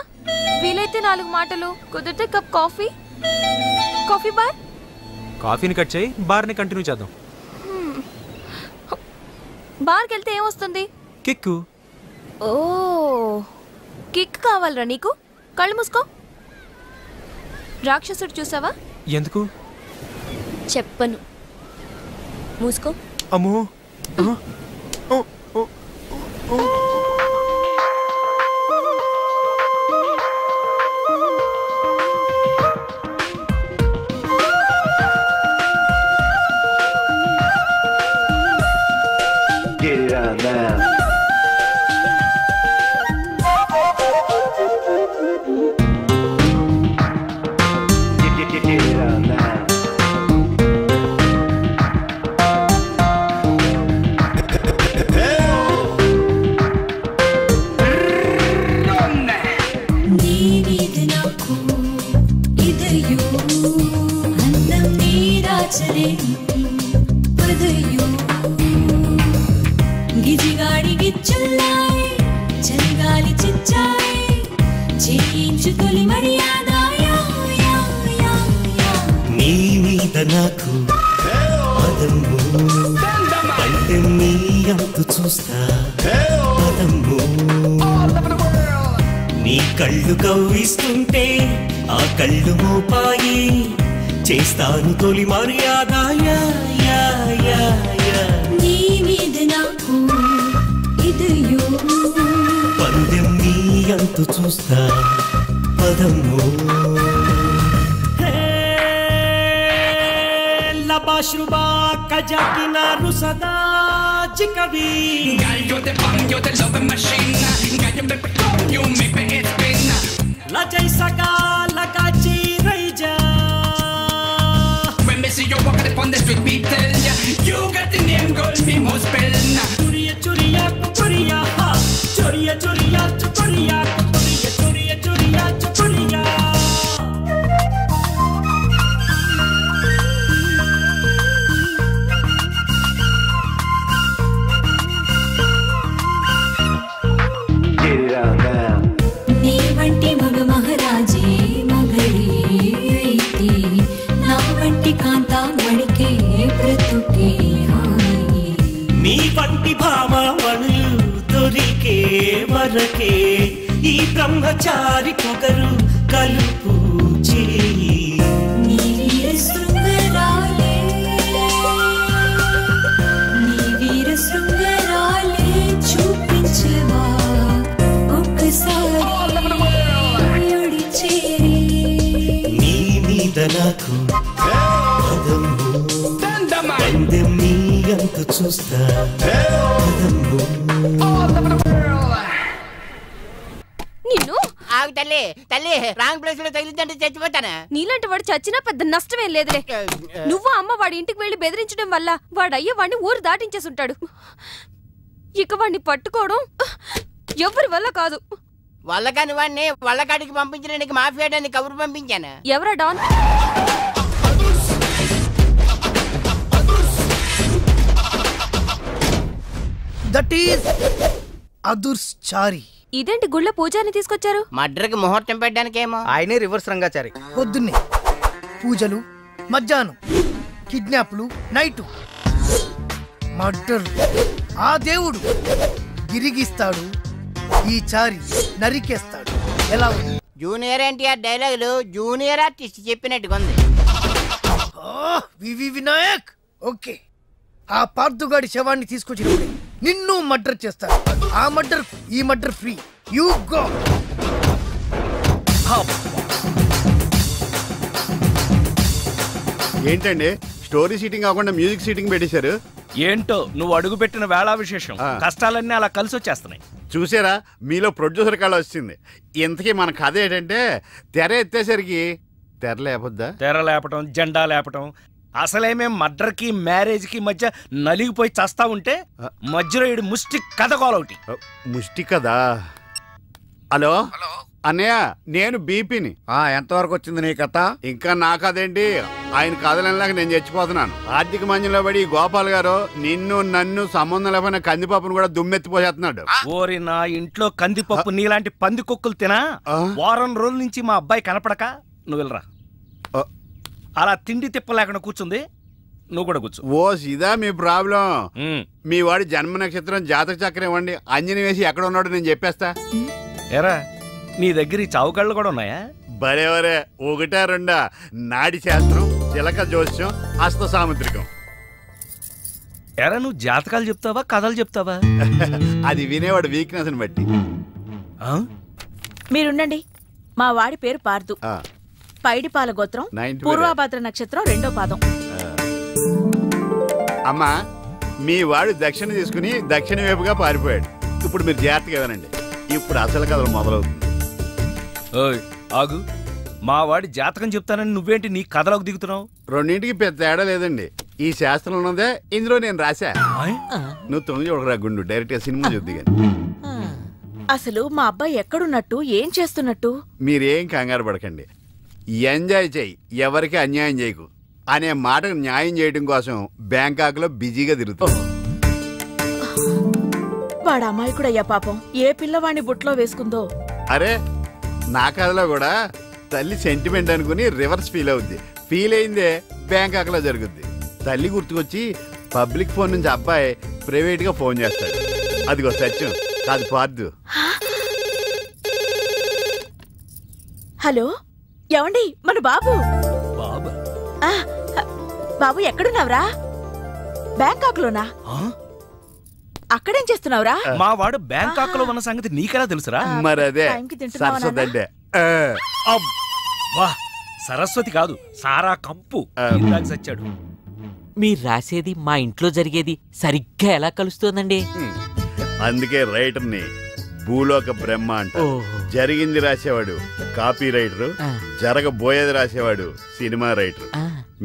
వీలైతే 4 మాటలు, కుదిరితే కప్ కాఫీ. Coffee bar. కాఫీని కట్ చేయి, బార్ని కంటిన్యూ చేద్దాం. బార్కి వెళ్తే ఏమొస్తుంది? కిక్కు. ఓ, కిక్ కావాలరా నీకు? కళ్ళు మూసుకో. రాక్షసుడు చూసావా? ఎందుకు? చెప్పను. మూసుకో. అమ్మో. Get it on now. Get it on now. గిజిగాడి గిచ్చుల్లాయ్ చలిగాలి చిచ్చాయ్ చేయించు తొలి మర్యాద నీ మీద నాకు పదము అంటే నీ అంతు చూస్తా పదము నీ కళ్ళు కవ్విస్తుంటే ఆ కళ్ళు మోపాయి చేస్తాను తొలి మర్యాద నీ మీద నాకు ఇదయో పందెం నీ అంతు చూస్తా పదము Bashruba kajakina rusada jikavi Gallo te bang yo te love machine Gallo me pecon you make me it spin La jaisaka la kachi reija When me see you walking upon the street me tell ya You got the name girl me must spell Churiya churiya churiya ha Churiya churiya churiya churiya churiya churiya churiya నీ వంటి మగ మహారాజే మగళే అయితే నా వంటి కాంతామణికే బ్రతుకే హాయి నీ వంటి భామవనులు దొరికే వరకే ఈ బ్రహ్మచారి పొగరు కలుపు చేయి నీ వీర శృంగరాలే నీ వీర శృంగరాలే నాకు పందెం నీ అంత చూస్తా నిన్ను ఆగు తల్లి తల్లి రాంగ్ ప్లేస్ లో తగిలిందంటే చచ్చిపోతానా? నీలాంటి వాడు చచ్చినా పెద్ద నష్టమేం లేదులే. నువ్వు అమ్మ వాడి ఇంటికి వెళ్లి బెదిరించడం వల్ల వాడయ్య వాడిని ఊరు దాటించేసుంటాడు. ఇక వాడిని పట్టుకోవడం ఎవరి వల్ల కాదు. వల్ల కాని వాడిని వల్లకాడికి పంపించడానికి మాఫియాడాన్ని కబురు పంపించాను. ఎవరా డాన్? దట్ ఈస్ అదుర్స్ చారి. ఇదేంటి గుళ్ళ పూజారిని తీసుకొచ్చారు? మడ్రకి ముహూర్తం పెట్టడానికేమో. ఆయనే రివర్స్ రంగాచారి. పొద్దున్నే పూజలు, మధ్యాహ్నం కిడ్నాప్లు, నైటు మర్డర్. ఆ దేవుడు గిరిగిస్తాడు, ఈ చారి నరికేస్తాడు. ఎలా ఉంది? జూనియర్ ఎన్టీఆర్ డైలాగులు జూనియర్ ఆర్టిస్ట్ చెప్పినట్టుగా ఉంది. వివి వినాయక్. ఓకే, ఆ పార్థుగాడి శవాన్ని తీసుకొచ్చినప్పుడు నిన్ను మర్డర్ చేస్తాడు. ఆ మర్డర్ ఈ మర్డర్ ఫ్రీ. You go. ఏంటండి స్టోరీ సీటింగ్ కాకుండా మ్యూజిక్ సీటింగ్ పెట్టేశారు? ఏంటో నువ్వు అడుగు పెట్టిన వేళా విశేషం. కష్టాలన్నీ అలా కలిసి వచ్చేస్తున్నాయి. చూసారా, మీలో ప్రొడ్యూసర్ కళ వచ్చింది. ఇంతకీ మన కథ ఏంటంటే, తెర ఎత్తేసరికి తెర లేపొద్దా? తెర లేపటం, జెండా లేపటం. అసలేమే మర్డర్కి మ్యారేజ్కి మధ్య నలిగిపోయి చస్తా ఉంటే మధ్యలో ఈడు ముష్టి కథ కోలొకటి. ముష్టి కదా? హలో అన్నయ్య, నేను బీపీని. ఎంతవరకు వచ్చింది నీ కథ? ఇంకా నా కథ ఏంటి, ఆయన కథలలాగా నేను చచ్చిపోతున్నాను. ఆర్థిక మంజంలో పడి గోపాల్ గారు నిన్ను నన్ను సంబంధం లేకపోయినా కందిపప్పును కూడా దుమ్మెత్తిపోసేస్తున్నాడు. ఓరి నా ఇంట్లో కందిపప్పు నీలాంటి పంది కుక్కలు తినా వారం రోజుల నుంచి మా అబ్బాయి కనపడక నువ్వు వెళ్ళరా. అలా తిండి తిప్పలేకుండా కూర్చుంది, నువ్వు కూడా కూర్చో. ఓ ఇదా మీ ప్రాబ్లం? మీ వాడి జన్మ నక్షత్రం జాతక చక్రం ఇవ్వండి, అంజని వేసి ఎక్కడ ఉన్నాడో నేను చెప్పేస్తా. ఎరా నీ దగ్గర ఈ చావుకళ్ళు కూడా ఉన్నాయా? బరేవరే, ఒకటా రెండా? నాడి శాస్త్రం, చిలక జోస్యం, హస్త సాముద్రికం. ఎరా నువ్వు జాతకాలు చెప్తావా కథలు చెప్తావా? అది వినేవాడు వీక్నెస్ ని బట్టి. మీరుండండి. మా వాడి పేరు పార్దు. పైడిపాల గోత్రం, పూర్వభాద్ర నక్షత్రం, 2వ పాదం. అమ్మా, మీ వాడు దక్షిణ తీసుకుని దక్షిణ వైపుగా పారిపోయాడు. ఇప్పుడు మీరు జాగ్రత్తగా వినండి, ఇప్పుడు అసలు కథలు మొదలవుతుంది. ఆగు, మా వాడి జాతకం చెప్తానని నువ్వేంటి నీ కథలోకి దిగుతున్నావు? రెండింటికి పెద్ద తేడా లేదండి. ఈ శాస్త్రం ఉన్నదే ఇందులో నేను రాశా. నువ్వు తొంగి చూడరా గుండు, డైరెక్ట్ గా సినిమా చూద్ది. అసలు మా అబ్బాయి ఎక్కడున్నట్టు, ఏం చేస్తున్నట్టు? మీరేం కంగారు పడకండి. ఎంజాయ్ చెయ్యి, ఎవరికి అన్యాయం చేయకు అనే మాటకు న్యాయం చేయడం కోసం బ్యాంకాక్ లో బిజీగా తిరుగుతాం. వాడు అమాయకుడయ్యా పాపం. ఏ పిల్లవాడిని బుట్లో వేసుకుందో. అరే, నా కథలో కూడా తల్లి సెంటిమెంట్ అనుకుని రివర్స్ ఫీల్ అవుద్ది. ఫీల్ అయిందే బ్యాంకాక్ లో జరుగుద్ది. తల్లి గుర్తుకొచ్చి పబ్లిక్ ఫోన్ నుంచి అబ్బాయి ప్రైవేట్ గా ఫోన్ చేస్తాడు. అదిగో సత్యం, కాదు పార్దు. హలో, ఏమండి? మన బాబు. బాబు ఎక్కడున్నావురా? బ్యాంకాక్ లోనా? అక్కడేం చేస్తున్నావురా? మా వాడు బ్యాంకాక్ లో ఉన్న సంగతి నీకెలా తెలుసురా? మరదే సరస్వతి. సరస్వతి కాదు, సారా కంపు. ఇందాక సచ్చాడు. మీరు రాసేది మా ఇంట్లో జరిగేది సరిగ్గా ఎలా కలుస్తోందండి? అందుకే రైటర్ని భూలోక బ్రహ్మ అంట. జరిగింది రాసేవాడు కాపీ రైటర్, జరగబోయేది రాసేవాడు సినిమా రైటర్.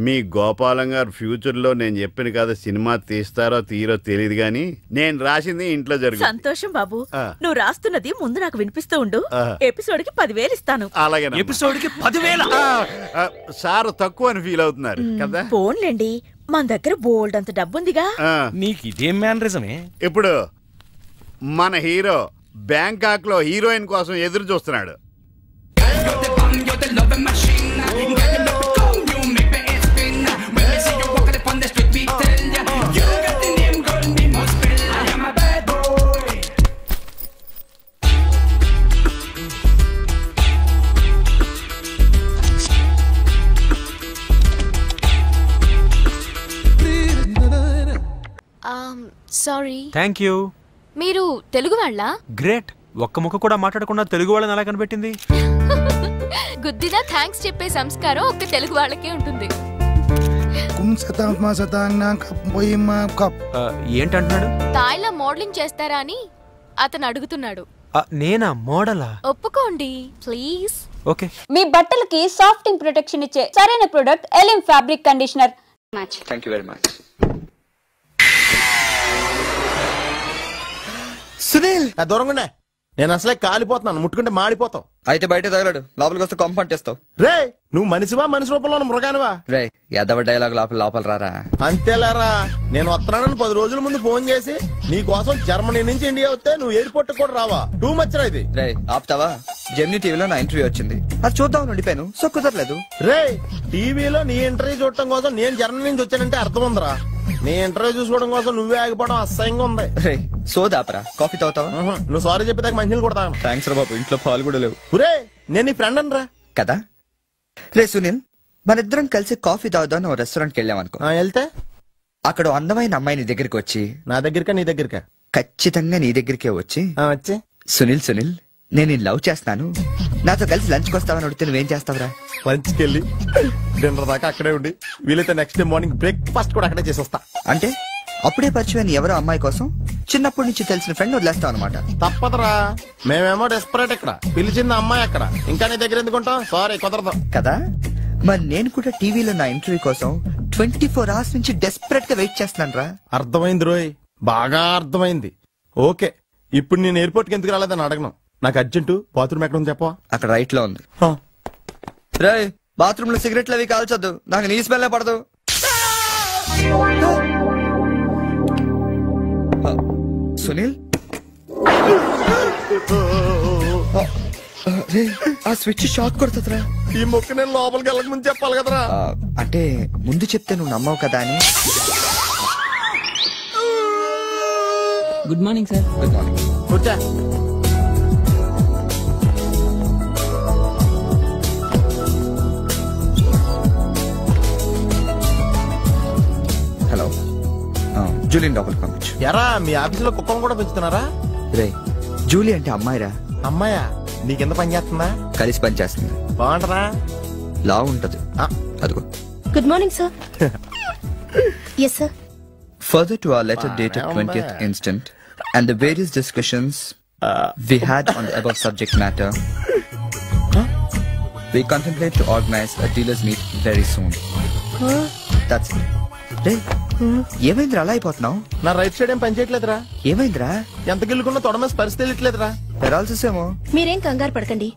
మీ గోపాలం గారు ఫ్యూచర్ లో నేను చెప్పిన కదా సినిమా తీస్తారో తీరో తెలియదు గాని నేను రాసింది ఇంట్లో జరుగుతుంది. సంతోషం బాబు. నువ్వు రాస్తున్నది ముందు నాకు వినిపిస్తూ ఉండు. ఎపిసోడ్ కి 10,000 ఇస్తాను. అలాగే. ఎపిసోడ్ కి 10,000? సార్ తక్కువ అని ఫీల్ అవుతున్నారు కదా? పోన్లేండి, మన దగ్గర బోల్డ్ అంత డబ్బుందిగా. నీకు ఇదేం మేనరిజమే? ఇప్పుడు మన హీరో బ్యాంకాక్ లో హీరోయిన్ కోసం ఎదురు చూస్తున్నాడు. సారీ. Thank you. మీరు తెలుగు వాళ్ళా? గ్రేట్. ఒక్క ముక్క కూడా మాట్లాడకుండా తెలుగు వాళ్ళని ఎలా కనిపెట్టింది? గుద్దినా థ్యాంక్స్ చెప్పే సంస్కారం ఒక్క తెలుగు వాళ్ళకే ఉంటుంది. ఏంటంటున్నాడు? తాయిలా మోడలింగ్ చేస్తారా అని అతను అడుగుతున్నాడు. నేనా మోడలా? ఒప్పుకోండి ప్లీజ్. ఓకే. మీ బట్టలకి సాఫ్టింగ్ ప్రొటెక్షన్ ఇచ్చే సరైన ప్రొడక్ట్ ఎలిమ్ fabric conditioner. Thank you very much. Sunil దూరంగా నేను అసలే కాలిపోతున్నాను, ముట్టుకుంటే మాడిపోతావు. అయితే బయట తగలడు, లోపలికి వస్తే కంపంటేస్తావు. రే నువ్వు మనిషివా మనిషి రూపంలో మృగానివా? రే ఎదవ డైలాగ్ లోపల రారా. అంతేలారా, నేను వస్తున్నానని 10 రోజుల ముందు ఫోన్ చేసి నీ కోసం జర్మనీ నుంచి ఇండియా వస్తే నువ్వు ఎయిర్పోర్ట్ కూడా రావా? టూ మచ్ రా ఇది. రే ఆపుతావా? జెమినీ టీవీలో నా ఇంటర్వ్యూ వచ్చింది, అది చూద్దాం ఉండిపోయాను. సో కుదరలేదు. రే టీవీలో నీ ఇంటర్వ్యూ చూడటం కోసం నేను జర్మనీ నుంచి వచ్చానంటే అర్థం ఉందిరా. నీ ఇంటర్వ్యూ చూసుకోవడం కోసం నువ్వే ఆగిపోవడం అసహ్యంగా ఉంది. రే సోదాపరా, కాఫీ తాగుతావా? నువ్వు సారీ చెప్పేదాకా మంచినీళ్ళు కొడతాను. థ్యాంక్స్ రా బాబు, ఇంట్లో పాలు కూడా లేవు. రే నేను నీ ఫ్రెండ్ అని రా కదా. రే సునీల్, మన ఇద్దరం కలిసి కాఫీ తాగుదాం ఓ రెస్టారెంట్కి వెళ్ళాం అనుకో. వెళ్తే అక్కడ అందమైన అమ్మాయి నీ దగ్గరికి వచ్చి, నా దగ్గరకా నీ దగ్గరకా? ఖచ్చితంగా నీ దగ్గరికే వచ్చి సునీల్ సునీల్ నేను లవ్ చేస్తాను, నాతో కలిసి లంచ్కి వస్తావని అడిగితే నువ్వేం చేస్తావురా? లంచ్కి వెళ్ళి డిన్నర్ దాకా అక్కడే ఉండి వీలైతే నెక్స్ట్ డే మార్నింగ్ బ్రేక్ఫాస్ట్ కూడా అక్కడే చేసి వస్తా. అంటే అప్పుడే పరిచయం ఎవరో అమ్మాయి కోసం చిన్నప్పటి నుంచి తెలిసిన ఫ్రెండ్ వదిలేస్తావు అనమాట. తప్పదురా, మేమేమో డెస్పరేట్ ఇక్కడ, పిలిచింది అమ్మాయి అక్కడ, ఇంకా నీ దగ్గర ఎందుకుంటాం? సారీ కుదరదు కదా. మరి నేను కూడా టీవీలో నా ఇంటర్వ్యూ కోసం 24 hours నుంచి డెస్పరేట్ గా వెయిట్ చేస్తున్నాను రా. అర్థమైంది రోయ్, బాగా అర్థమైంది. ఓకే, ఇప్పుడు నేను ఎయిర్పోర్ట్ కి ఎందుకు రాలేదని అడగను. నాకు అర్జెంటు బాత్రూమ్ ఎక్కడ ఉంది చెప్పవా? అక్కడ రైట్ లో ఉంది. రే బాత్రూమ్ లో సిగరెట్లు అవి కాల్చొద్దు, నాకు నీ స్మెల్ పడదు. సునీల్ ఆ స్విచ్ షాక్ కొడుతుందిరా. ఈ మొక్క నేను లోపలికి వెళ్ళక ముందు చెప్పాలి కదరా. అంటే ముందు చెప్తే నువ్వు నమ్మవు కదా అని. Good morning sir. Good morning. కూర్చో. హలో, జూలియన్ లోపలికి పంపించు. ఎరా మీ ఆఫీసులో కుక్కను కూడా పెంచుతున్నారా? రే జూలీ అంటే అమ్మాయిరా. అమ్మాయా? నీకెంత పని చేస్తుందా? కలిసి పని చేస్తుంది. బాగుంటదా? లా ఉంటది. అదిగో. Good morning sir. Yes sir. Further to our letter dated 20th instant and the various discussions we had on the above subject matter, we contemplate to organize a dealers meet very soon. That's it. రే ఏమైందిరా అలా అయిపోతున్నావు? నా right side ఏం పని చేయట్లేదురా. ఏమైందిరా? ఎంత గిల్లుకున్నా తొడమేసి పరిస్థితి తెలియట్లేదురా. Paralysis ఏమో. మీరేం కంగారు పడకండి,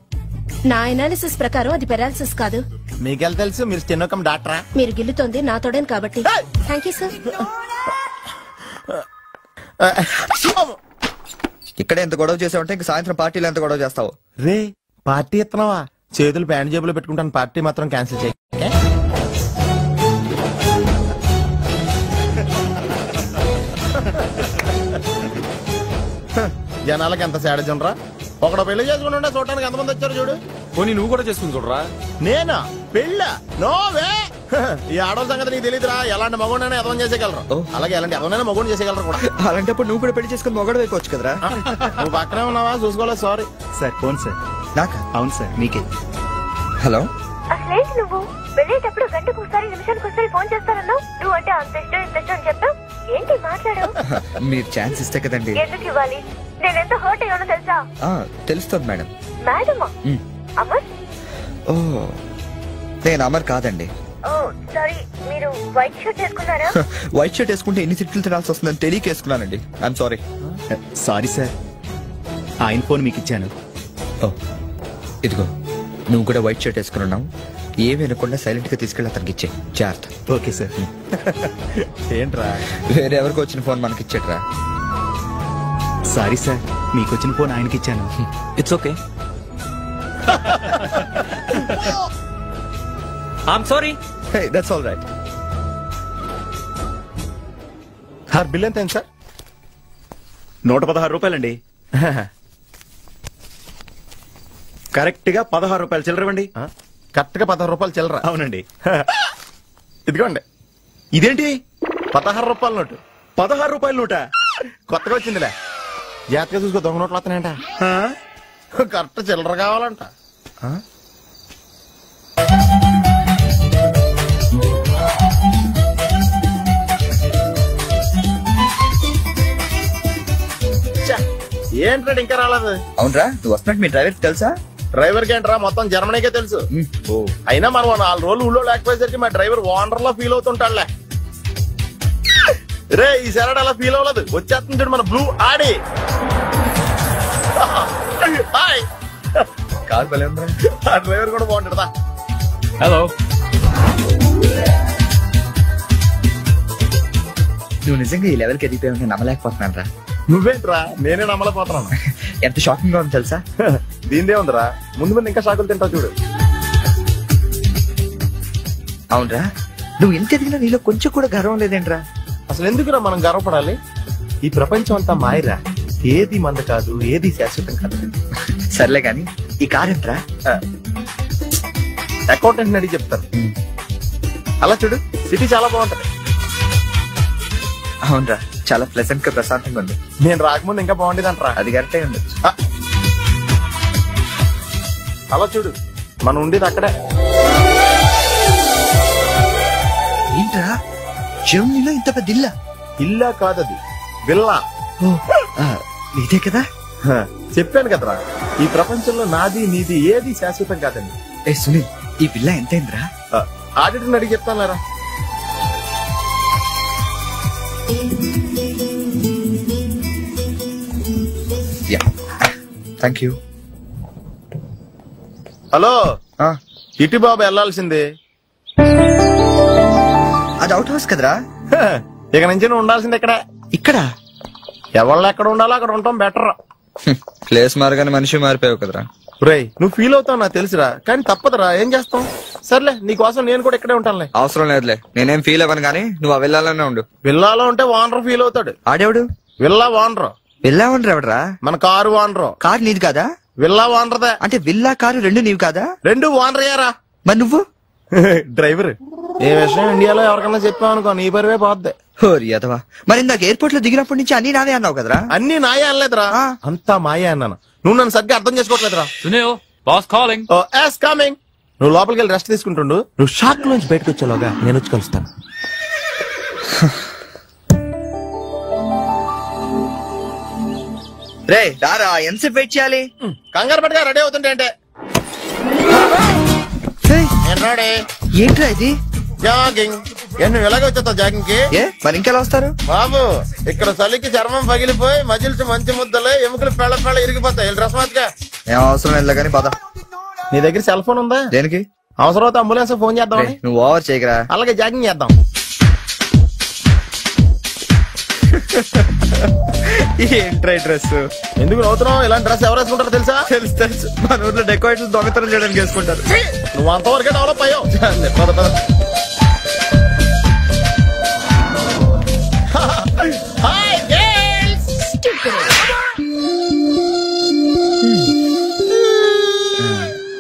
నా అనాలిసిస్ ప్రకారం అది పెరాలసిస్ కాదు. మీకెళ్ళ తెలుసు, మీరు స్టెనోకం డాక్టరా? మీరు గిల్లుతోంది నా తోడని కాబట్టి. Thank you sir. ఇక్కడ ఎంత గొడవ చేసావంటే ఇంక సాయంత్రం పార్టీలో ఎంత గొడవ చేస్తావు? రే పార్టీ ఇస్తున్నావా? చేతులు ప్యాంట్ జేబులో పెట్టుకుంటాను, పార్టీ మాత్రం క్యాన్సిల్ చేయి. జనాలకి ఎంత సాడజం రా. ఒకడు పెళ్లి చేసుకుని ఉండే చూడటానికి ఎంతమంది వచ్చారు చూడు. పోనీ నువ్వు కూడా చేసుకుని చూడరా. నేనా పెళ్ళ? నోవే. ఈ ఆడవాళ్ళ సంగతి నీకు తెలియదురా. ఎలాంటి మగోడైనా ఎదవం చేసేయగలరు, అలాగే ఎలాంటి ఎదవనైనా మగోడు చేసేయగలరు కూడా. అలాంటప్పుడు నువ్వు కూడా పెళ్లి చేసుకుని మొగడు వేయవచ్చు కదరా. నువ్వు పక్కనే ఉన్నావా? చూసుకోలేదు. Sorry sir. Phone sir. నాకా? అవును సార్, మీకే. హలో. అసలేంటి నువ్వు వెళ్ళేటప్పుడు గంటకు ఒకసారి నిమిషానికి ఒకసారి ఫోన్ చేస్తానన్నావు. నువ్వు అంటే అంత ఇష్టం ఇంత ఇష్టం అని చెప్పావు. ఏంటి మాట్లాడావు? మీరు ఛాన్స్ ఇస్తే కదండి. ఎందుకు ఇవ్వాలి? నేను ఎంత హర్ట్ అయ్యానో తెలుసా? తెలుస్తుంది మేడం. మేడమా? అమర్? ఓ నేను అమర్ కాదండి. ఓ సారీ, మీరు వైట్ షర్ట్ వేసుకున్నారా? వైట్ షర్ట్ వేసుకుంటే ఎన్ని తిట్లు తినాల్సి వస్తుందని తెలియక వేసుకున్నానండి. I'm sorry. సారీ సార్, ఆయన ఫోన్ మీకు ఇచ్చాను. ఓ ఇదిగో, నువ్వు కూడా వైట్ షర్ట్ వేసుకుని ఉన్నావు. ఏమి అనుకుండా సైలెంట్ గా తీసుకెళ్ళి అతనికి ఇచ్చే. జాగ్రత్త. Okay sir. ఏంట్రా వేరే ఎవరికి వచ్చిన ఫోన్ మనకి ఇచ్చేట్రా. సారీ సార్, మీకు వచ్చిన ఫోన్ ఆయనకి ఇచ్చాను. It's okay. I'm sorry. Hey that's all right. Bill ఎంత సార్? 116 రూపాయలండి. కరెక్ట్ గా 16 రూపాయలు చిల్లరవండి. కరెక్ట్ గా 16 రూపాయలు చిల్లర? అవునండి. ఇదిగోండి. ఇదేంటి? 16 రూపాయల నోటు. 16 రూపాయల నోట కొత్తగా వచ్చిందిలే. జాగ్రత్తగా చూసుకో, దొంగ నోట్లు వస్తున్నాయంట. కరెక్ట్ చిల్లర కావాలంట. ఏంట్రా ఇంకా రాలేదు? అవునరా, నువ్వు వస్తున్నట్టు మీ డ్రైవర్ తెలుసా? డ్రైవర్ కి ఏంట్రా మొత్తం జర్మనీకే తెలుసు. అయినా మనం 4 రోజులు ఊళ్ళో లేకపోయేసరికి మా డ్రైవర్ వాండర్ లో ఫీల్ అవుతుంటాడులే. రే ఈ సరడ్ అలా ఫీల్ అవ్వలేదు, వచ్చేస్తుంది చూడు మన బ్లూ ఆడి. హాయ్, కార్ భలే ఉందా? ఆ డ్రైవర్ కూడా బాగుంటాడా? హలో. నువ్వు నిజంగా ఈ లెవెల్కి ఎదిగిపోయి నమ్మలేకపోతున్నాను రా. నువ్వేంట్రా, నేనే నమ్మలేకపోతున్నాను. ఎంత షాకింగ్ గా ఉంది తెలుసా? దీనిదే ఉందిరా, ముందు ముందు ఇంకా షాకులు తింటావు చూడు. అవునరా, నువ్వు ఎంత ఎదిగినా నీలో కొంచెం కూడా గర్వం లేదేంట్రా? అసలు ఎందుకురా మనం గర్వపడాలి? ఈ ప్రపంచం అంతా మాయరా, ఏది మంద కాదు, ఏది శాశ్వతం కాదు. సర్లే గాని ఈ కార్ ఏంట్రా? అకౌంటెంట్ అడిగి చెప్తారు. అలా చూడు, సిటీ చాలా బాగుంటది. అవునరా, చాలా ప్లెజెంట్ గా ప్రశాంతంగా ఉంది. నేను రాకముందు ఇంకా బాగుండేది అంటారా? అది కరెక్టే ఉండొచ్చు. అలా చూడు, మనం ఉండేది అక్కడే. ఏంట్రా, జర్మనీలో ఇంత పెద్ద ఇల్లా? ఇల్లా కాదది, విల్లా. నీదే కదా? చెప్పాను కదరా, ఈ ప్రపంచంలో నాది నీది ఏది శాశ్వతం కాదండి. ఏ సునీల్, ఈ విల్లా ఎంతైందిరా? ఆడిటర్ని అడిగి చెప్తాను. Thank you. హలో, ఇటు బాబు వెళ్ళాల్సిందే. అది అవుట్ హౌస్ కదరా? ఇక నుంచి నువ్వు ఉండాల్సింది ఇక్కడ. ఇక్కడ ఎవళ్ళు ఎక్కడ ఉండాలో అక్కడ ఉంటాం బెటర్. ప్లేస్ మారగానే మనిషి మారిపోయావు కదరా. రేయ్, నువ్వు ఫీల్ అవుతావు నాకు తెలుసురా, కానీ తప్పదురా, ఏం చేస్తాం. సర్లే, నీకోసం నేను కూడా ఇక్కడే ఉంటానులే. అవసరం లేదులే, నేనేం ఫీల్ అవ్వను కానీ నువ్వు ఆ విల్లాలోనే ఉండు. విల్లాలో ఉంటే వానర్ ఫీల్ అవుతాడు. ఆడేవాడు? Villa owner. విల్లా ఓనర్ ఎవడరా? మన కారు వానరు. కారు నీది కాదా? విల్లా వానరదే. అంటే విల్లా కారు రెండు నీవి కాదా? రెండు వానరయ్యారా. మరి నువ్వు డ్రైవర్. ఏ విషయం ఇండియాలో ఎవరికన్నా చెప్పావు అనుకో, నీ పరివే పోద్ది. మరి ఇందాక ఎయిర్పోర్ట్ లో దిగినప్పటి నుంచి అన్ని నావే అన్నావు కదరా? అన్ని నాయే అనలేదురా, అంతా మాయే అన్నాను. నువ్వు నన్ను సరిగ్గా అర్థం చేసుకోవట్లేదురా. కమింగ్. నువ్వు లోపలికి వెళ్ళి రెస్ట్ తీసుకుంటుండు. నువ్వు షాక్ నుంచి బయటకు వచ్చేలోగా నేను వచ్చి కలుస్తాను. రే రారా, ఎంతసేపు వెయిట్ చేయాలి? కంగారు పట్టుగా రెడీ అవుతుంటే అంటే. ఏంట్రా ఇది? జాగింగ్. నువ్వు ఎలాగ వచ్చేస్తావు జాగింగ్ కి? మరి ఇంకెలా వస్తారు బాబు? ఇక్కడ చలికి చర్మం పగిలిపోయి మజిల్స్ మంచి ముద్దలే, ఎముకలు పెళ్ళ పెళ్ళ ఇరిగిపోతాయి. డ్రెస్ మార్చుగా. ఏం అవసరం లేదు కానీ పద. నీ దగ్గర సెల్ ఫోన్ ఉందా? దేనికి? అవసరం అయితే అంబులెన్స్ ఫోన్ చేద్దాం. నువ్వు ఓవర్ చేయకరా. అలాగే జాగింగ్ చేద్దాం. ఏంట్రా డ్రెస్? ఎందుకు నవ్వుతున్నావు? ఇలాంటి డ్రెస్ ఎవరు వేసుకుంటారో తెలుసా? తెలుసు తెలుసు, మన ఊర్లో డెకోరేట్లు దొంగతనం చేయడానికి వేసుకుంటారు. నువ్వు అంతవరకే డెవలప్ అయ్యావు. పద పద.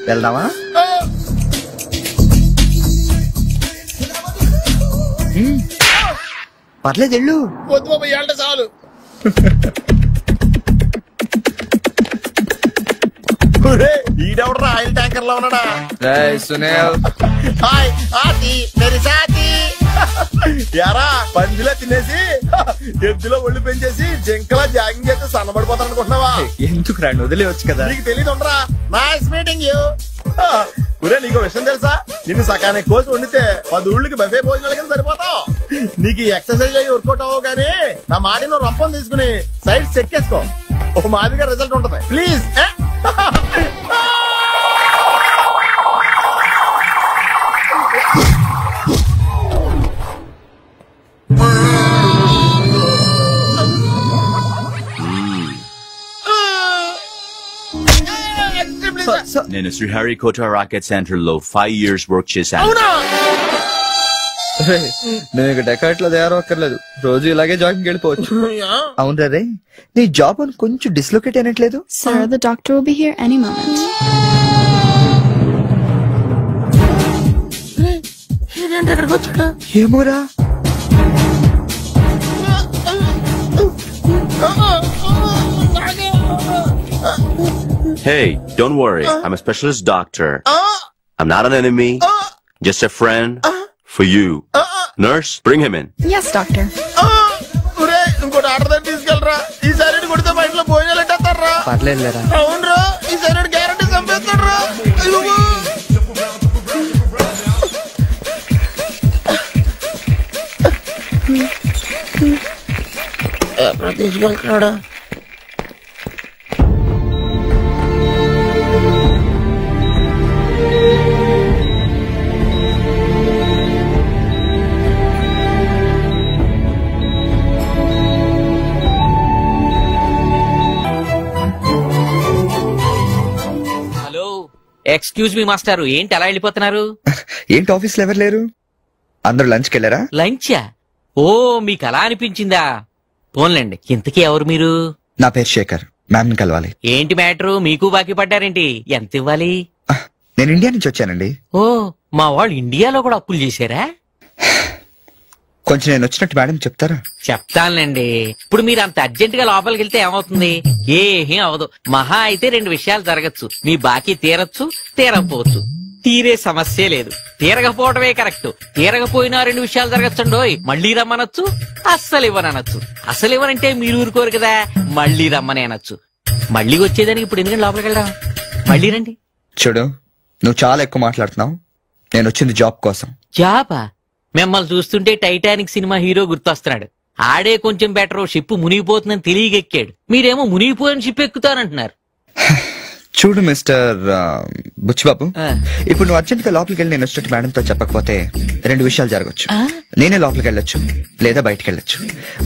వెళ్దామా? పర్లేదు వెళ్ళు. వద్దు బాబు, ఏళ్ళ చాలు. ఈడెవడరా ఆయిల్ ట్యాంకర్ లో ఉన్నాడా? సునీల్. హాయ్ ఆతి మేరీ సాతి. యారా, పందిలా తినేసి ఎద్దులో ఒళ్ళు పెంచేసి జింకలా జాగింగ్ చేస్తే సన్నబడిపోతాను అనుకుంటున్నావా? ఎందుకు రాండి, వదిలేవచ్చు కదా. నీకు తెలియదు ఉండరా. Nice meeting you. ఒరే, నీకు విషయం తెలుసా? నిన్ను సకానికి కోసి వండితే 10 ఊళ్ళకి బఫే భోజనాల కింద సరిపోతావు. నీకు ఎక్సర్సైజ్ అయ్యి వర్కౌట్ అవ్వవు కానీ నా మాట నువ్వు రంపం తీసుకుని సైడ్ చెక్ చేసుకో, ఒక మాదిరిగా రిజల్ట్ ఉంటది. ప్లీజ్. నేను శ్రీహరికోట రాకెట్ సెంటర్ లో 5 years వర్క్ చేశాను. నేను ఇక డెకాట్ లో తయారక్కర్లేదు, రోజు ఇలాగే జాగింగ్ వెళ్ళిపోవచ్చు. అవును రే, నీ జాబ్ అని కొంచెం dislocate అయినట్లేదు? Sir, the doctor will be here any moment. ఏమోరా. Hey, don't worry. I'm a specialist doctor. I'm not an enemy. Just a friend for you. Nurse, bring him in. Yes, doctor. ఇంకోటి order తీసుకెళ్ళరా. ఈసారి కొడితే మా ఇంట్లో భోజనాలు ఎట్టేస్తారా? పర్లేదులేరా. అవునరా ఈ side guarantee చంపేస్తాడు రా. ఎప్పుడు తీసుకెళ్తున్నాడా? హలో, ఎక్స్క్యూజ్ మీ మాస్టారు, ఏంటి అలా వెళ్ళిపోతున్నారు? ఏంటి ఆఫీస్ లో ఎవరు లేరు? అందరూ లంచ్కి వెళ్ళారా? లంచా? ఓ, మీకు అలా అనిపించిందా? పోన్లేండి. ఇంతకీ ఎవరు మీరు? నా పేరు శేఖర్. మ్యామ్ ని కలవాలి. ఏంటి మ్యాటరు? మీకు బాకీ పడ్డారేంటి? ఎంత ఇవ్వాలి? నేను ఇండియా నుంచి వచ్చానండి. ఓ, మా వాళ్ళు ఇండియాలో కూడా అప్పులు చేశారా? కొంచెం నేను వచ్చినట్టు మేడం చెప్తారా? చెప్తానులేండి. ఇప్పుడు మీరు అంత అర్జెంట్ గా లోపలికి వెళ్తే ఏమవుతుంది? ఏమీ అవదు. మహా అయితే 2 విషయాలు జరగచ్చు. మీ బాకీ తీరచ్చు, తీరకపోవచ్చు. తీరే సమస్య లేదు. తీరకపోవటమే కరెక్ట్. తీరకపోయినా 2 విషయాలు జరగచ్చండోయ్. మళ్ళీ రమ్మనొచ్చు, అస్సలు ఇవ్వనొచ్చు. అసలు ఇవ్వనంటే మీరు ఊరుకోరు కదా, మళ్ళీ రమ్మని అనొచ్చు. మళ్ళీ వచ్చేదానికి ఇప్పుడు ఎందుకంటే లోపలికి వెళ్దాం. మళ్ళీ రండి. చూడు, నువ్వు చాలా ఎక్కువ మాట్లాడుతున్నావు. నేను వచ్చింది జాబ్ కోసం. జాబా? మిమ్మల్ని చూస్తుంటే టైటానిక్ సినిమా హీరో గుర్తొస్తున్నాడు. ఆడే కొంచెం బెటర్. షిప్ మునిగిపోతుందని తెలియగెక్కాడు. మీరేమో మునిగిపోయిన షిప్ ఎక్కుతానంటున్నారు. చూడు మిస్టర్ బుచ్చిబాబు, ఇప్పుడు నువ్వు అర్జెంట్ గా లోపలికి వెళ్ళి నేను వచ్చినట్టు మేడంతో చెప్పకపోతే 2 విషయాలు జరగచ్చు. నేనే లోపలికి వెళ్ళొచ్చు, లేదా బయటికి వెళ్ళొచ్చు.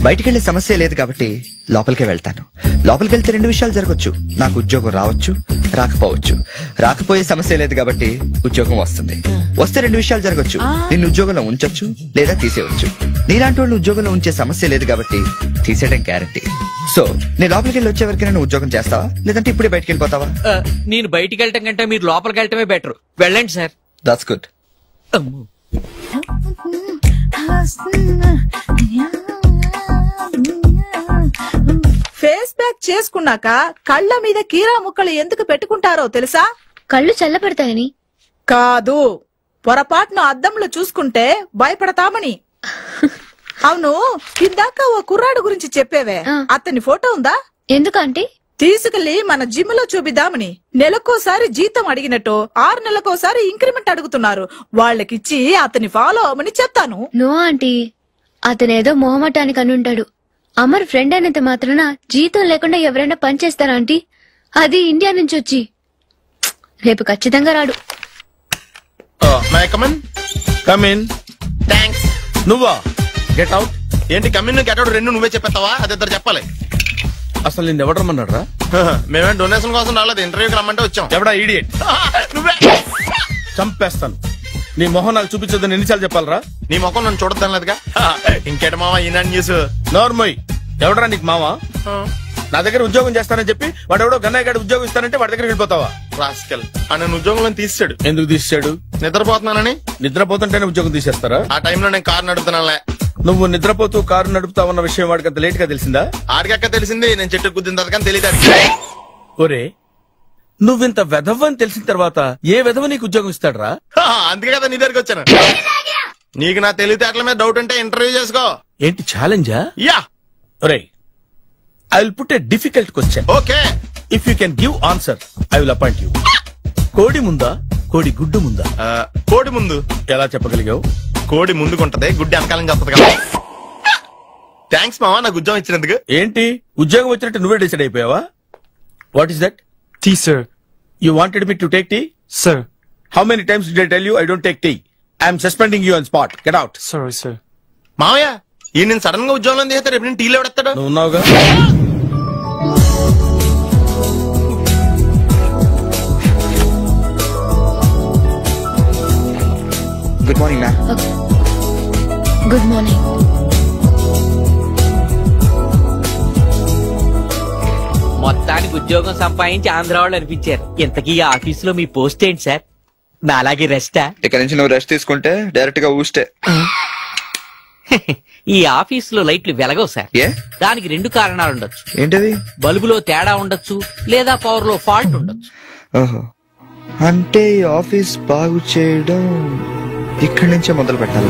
బయటికి వెళ్ళే సమస్య లేదు కాబట్టి లోపలికే వెళ్తాను. లోపలికి వెళ్తే 2 విషయాలు జరగచ్చు. నాకు ఉద్యోగం రావచ్చు, రాకపోవచ్చు. రాకపోయే సమస్య లేదు కాబట్టి ఉద్యోగం వస్తుంది. వస్తే 2 విషయాలు జరగచ్చు. నిన్ను ఉద్యోగంలో ఉంచొచ్చు, లేదా తీసేయవచ్చు. నీలాంటి వాళ్ళు ఉద్యోగంలో ఉంచే సమస్య లేదు కాబట్టి తీసేయడం గ్యారంటీ. సో నేను లోపలికి వెళ్ళి వచ్చే వరకు నేను ఉద్యోగం చేస్తావా, లేదంటే ఇప్పుడే బయటికి వెళ్ళిపోతావా? నేను బయటికి వెళ్ళటం కంటే మీరు లోపలికి వెళ్ళటమే బెటర్. వెళ్ళండి sir. That's good. Face pack చేసుకున్నాక కళ్ళ మీద కీరా ముక్కలు ఎందుకు పెట్టుకుంటారో తెలుసా? కళ్ళు చల్లబడతాయని కాదు, పొరపాటును అద్దంలో చూసుకుంటే భయపడతామని. అవును, ఇందాక ఓ కుర్రాడు గురించి చెప్పేవే, అతని ఫోటో ఉందా? ఎందుకంటే తీసుకెళ్లి మన జిమ్ లో చూపిద్దామని. నెలకోసారి జీతం అడిగినట్టు 6 నెలకోసారి ఇంక్రిమెంట్ అడుగుతున్నారు. వాళ్ళకిచ్చి అతని ఫాలో అవ్వమని చెప్తాను. నో ఆంటీ, అతనేదో మొహమాటానికి అనుంటాడు. అమర్ ఫ్రెండ్ అయినంత మాత్రాన జీతం లేకుండా ఎవరైనా పనిచేస్తారా ఆంటీ? అది ఇండియా నుంచి వచ్చి. రేపు ఖచ్చితంగా రాడు. నువ్వా? Get out. ఏంటి కమిన్ గెట్ అవుట్ 2 నువ్వే చెప్పేస్తావా? అది ఇద్దరు చెప్పాలి. అసలు నేను ఎవరు రమ్మన్నాడు రా? మేమే డొనేషన్ కోసం రాలేదు, ఇంటర్వ్యూకి రమ్మంటే వచ్చాం. ఎవడా ఈడియట్? నువ్వే. చంపేస్తాను. నీ మొహం నాకు చూపించొద్దని ఎన్నిసార్లు చెప్పాలరా? నీ మొహం నన్ను చూడద్దాం లేదుగా. ఇంకేట మావా ఈనాడు న్యూస్. నోర్మోయ్, ఎవడరా నీకు మావా? నా దగ్గర ఉద్యోగం చేస్తానని చెప్పి వాడు ఎవడో గన్నయ్య గారి ఉద్యోగం ఇస్తానంటే వాడి దగ్గర వెళ్ళిపోతావా? రాస్కెల్. నన్ను ఉద్యోగంలో తీసాడు. ఎందుకు తీసాడు? నిద్రపోతున్నానని. నిద్రపోతుంటేనే ఉద్యోగం తీసేస్తారా? ఆ టైంలో నేను కారు నడుపుతున్నానులే. నువ్వు నిద్రపోతూ కారు నడుపుతావన్న విషయం వాడికి అంత లేట్ గా తెలిసిందా? ఆడికక్క తెలిసింది, నేను చెట్టు గుద్దిన తర్వాత కానీ తెలియదు. ఒరే, నువ్వింత వెధవ్ అని తెలిసిన తర్వాత ఏ వెధవ నీకు ఉద్యోగం ఇస్తాడరా? అందుకే కదా నీ దగ్గరికి వచ్చాను. నీకు నా తెలివితేటల మీద డౌట్ ఉంటే ఇంటర్వ్యూ చేసుకో. ఏంటి ఛాలెంజా? యా. ఒరే, I will put a difficult question. Okay. If you can give answer, I will appoint you. కోడి ముందా, కోడి గుడ్డు ముందా? కోడి ముందు. ఎలా చెప్పగలిగావు? కోడి ముందుకుంటది, గుడ్డి వెనకాలం చేస్తుంది కదా. థ్యాంక్స్ మావా నాకు ఉద్యోగం ఇచ్చినందుకు. ఏంటి ఉద్యోగం వచ్చినట్టు నువ్వే డిసైడ్ అయిపోయావా? What is that? Tea sir. You wanted me to take tea? Sir. How many times did I tell you I don't take tea? I am suspending you on spot. Get out. Sorry sir. మావయ్య, ఈ నేను sudden గా ఉద్యోగంలో తీస్తే రేపు నేను టీలో ఎవడెత్తాడు? నువ్వు ఉన్నావుగా. Good morning ma'am. Good morning. మొత్తానికి ఉద్యోగం సంపాదించి ఆంధ్ర వాళ్ళు అనిపించారు. ఇంతకీ ఈ ఆఫీసులో మీ పోస్ట్ ఏంటి సార్? నా అలాగే రెస్టా? ఇక్కడ నుంచి నువ్వు రెస్ట్ తీసుకుంటే డైరెక్ట్ గా ఊస్తే. ఈ ఆఫీసులో లైట్లు వెలగవు సార్. దానికి 2 కారణాలు ఉండొచ్చు. ఏంటది? బల్బులో తేడా ఉండొచ్చు, లేదా పవర్ లో ఫాల్ట్ ఉండొచ్చు. ఓహో, అంటే ఈ ఆఫీస్ బాగు చేయడం ఇక్కడి నుంచే మొదలు పెట్టాలి.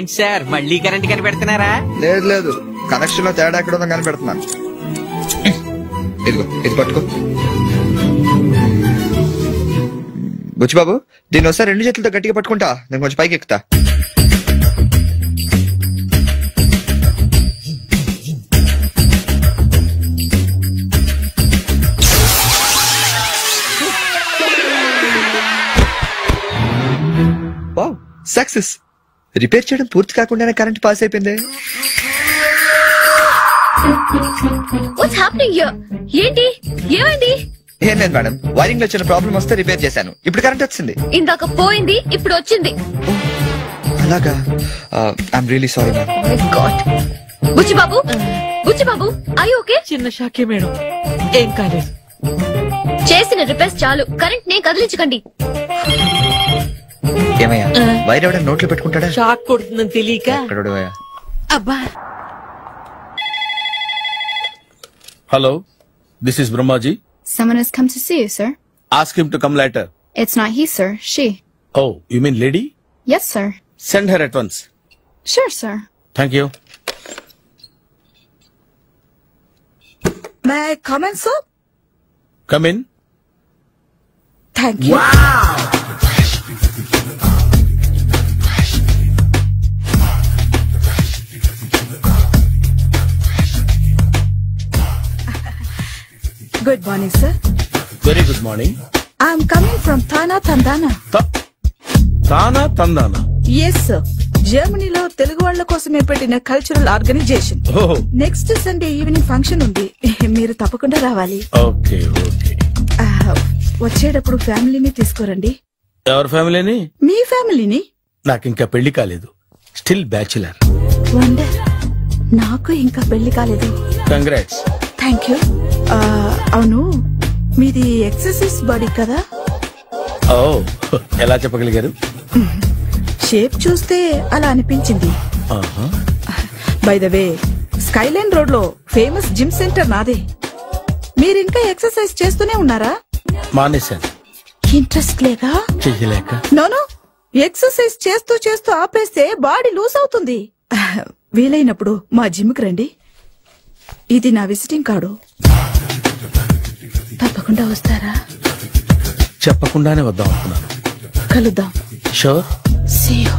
ఏంటి సార్ మళ్ళీ కరెంట్ కనిపెడుతున్నారా? లేదు లేదు, కనెక్షన్ లో తేడా ఎక్కడ ఉందో కనిపెడుతున్నాను. ఇదిగో ఇది పట్టుకో. బుచ్చిబాబు, దీన్ని ఒకసారి 2 చేతులతో గట్టిగా పట్టుకుంటా, నేను కొంచెం పైకి ఎక్కుతా. Wow, success. రిపేర్ చేయడం పూర్తి కాకుండానే కరెంట్ పాస్ అయిపోయింది. What's happening here? ఏంటి, ఏమైంది? ఏం లేదు మేడం, వైరింగ్ లో చిన్న ప్రాబ్లం వస్తే రిపేర్ చేశాను, ఇప్పుడు కరెంట్ వచ్చింది. ఇందాక పోయింది, ఇప్పుడు వచ్చింది. అలాగా? I'm really sorry madam. My God. Buchibabu, Buchibabu, I okay? చిన్న షాకే మేడం, ఏం కాలేదు. చేసిన రిపేర్స్ చాలు, కరెంట్ నే కదిలించకండి. ఏమయ్యా, వైర్ ఎవడైనా నోట్లో పెట్టుకుంటాడా? షాక్ కొడుతుందని తెలియక. అబ్బా. Hello, this is Brahmaji. Someone has come to see you, sir. Ask him to come later. It's not he, sir. She. Oh, you mean lady? Yes, sir. Send her at once. Sure, sir. Thank you. May I come in, sir? Come in. Thank you. Good morning, sir. Very good morning. I'm coming from Thana Tandana. Thana Tandana? Yes, sir. జర్మనీలో తెలుగు వాళ్ళ కోసమే పెట్టిన cultural organisation. Next Sunday evening function ఉంది, మీరు తప్పకుండా రావాలి. Okay okay. వచ్చేటప్పుడు ఫ్యామిలీని తీసుకురండి. ఎవరి ఫ్యామిలీని? మీ ఫ్యామిలీని. నాకు ఇంకా పెళ్లి కాలేదు, స్టిల్ బ్యాచులర్. వండర్, నాకు ఇంకా పెళ్లి కాలేదు. కంగ్రాట్స్. Thank you. అవును, మీది ఎక్సర్సైజ్ బాడీ కదా? ఓ, ఎలా చెప్పగలిగారు? షేప్ చూస్తే అలా అనిపించింది. By the way, Skyline road లో ఫేమస్ జిమ్ సెంటర్ నాదే. మీరు ఇంకా ఎక్సర్సైజ్ చేస్తూనే ఉన్నారా? మానేశాను. ఇంట్రెస్ట్ లేక? చెయ్యలేక. నోనో, ఎక్సర్సైజ్ చేస్తూ చేస్తూ ఆపేస్తే బాడీ లూజ్ అవుతుంది. వీలైనప్పుడు మా జిమ్ కి రండి. ఇది నా విజిటింగ్ కార్డు. తప్పకుండా వస్తారా? చెప్పకుండానే వద్దాం అనుకున్నాను. కలుద్దాం. షూర్. See you.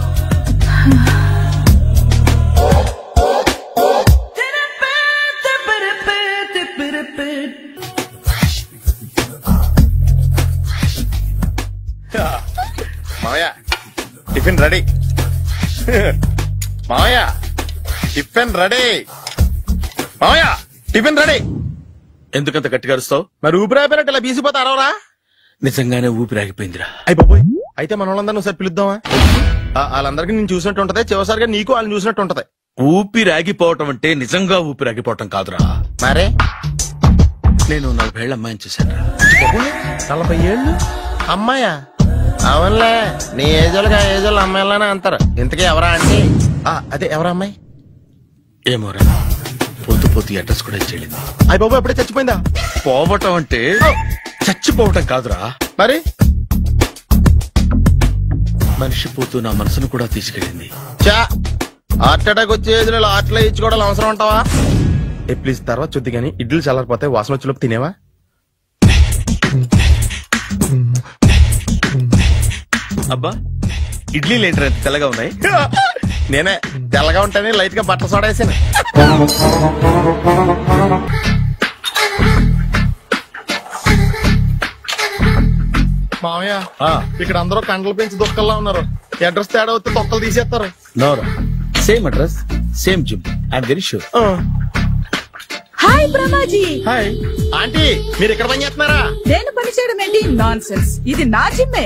మావయ్య, టిఫిన్ రెడీ. మావయ్య, టిఫిన్ రెడీ. మావయ్య, టిఫిన్ రెడీ. ఎందుకంత గట్టిగా అరుస్తావు? మరి ఊపిరాయిపోయినట్టు ఇలా బీసిపోతారవరా? నిజంగానే ఊపిరాగిపోయిందిరా. అయిపోయి అయితే మన వాళ్ళందరినీ ఒకసారి పిలుద్దామా? వాళ్ళందరికీ నేను చూసినట్టు ఉంటది, చివరిసారిగా నీకు వాళ్ళని చూసినట్టు ఉంటది. ఊపిరాగిపోవటం అంటే నిజంగా ఊపిరాగిపోవటం కాదురా. మరే నేను 40 ఏళ్ల అమ్మాయిని చూశాను. 40 ఏళ్ళు అమ్మాయా? అవునులే, నీ ఏజోళ్ళకి ఆ ఏజోళ్ళు అమ్మాయిలానే అంటారు. ఇంతకీ ఎవరా అంటే? అదే ఎవరా అమ్మాయి? ఏమోరా, పోతూ పోతూ అడ్రస్ కూడా ఇచ్చేళ్ళింది. అయ్య బాబు, ఎప్పుడే చచ్చిపోయిందా? పోవటం అంటే చచ్చిపోవటం కాదురా. మరి మనిషి పోతూ నా మనసును కూడా తీసుకెళ్ళింది. చా, హార్ట్ అటాక్ వచ్చే ఏజ్లో హార్ట్లో ఇచ్చుకోవడం అవసరం ఉంటావా? ప్లీజ్ తర్వాత చూద్ది కానీ ఇడ్లీ చల్లారిపోతాయి, వాసన వచ్చేలోపు తినేవా? అబ్బా, ఇడ్లీలు ఏంటి తెల్లగా ఉన్నాయి? నేనే తెల్లగా ఉంటానే లైట్ గా బట్టలు సోడేసాను. మామయ్య, ఇక్కడ అందరూ కండలు పెంచి దుక్కల్లా ఉన్నారు. అడ్రస్ తేడా వస్తే తొక్కలు తీసేస్తారు. నోరా, same address, same gym. I'm very sure. Hi Brahmaji. Hi aunty, మీరు ఇక్కడ పని చేస్తున్నారా? నేను పని చేయడం ఏంటి? నాన్ సెన్స్, ఇది నా జిమ్మే.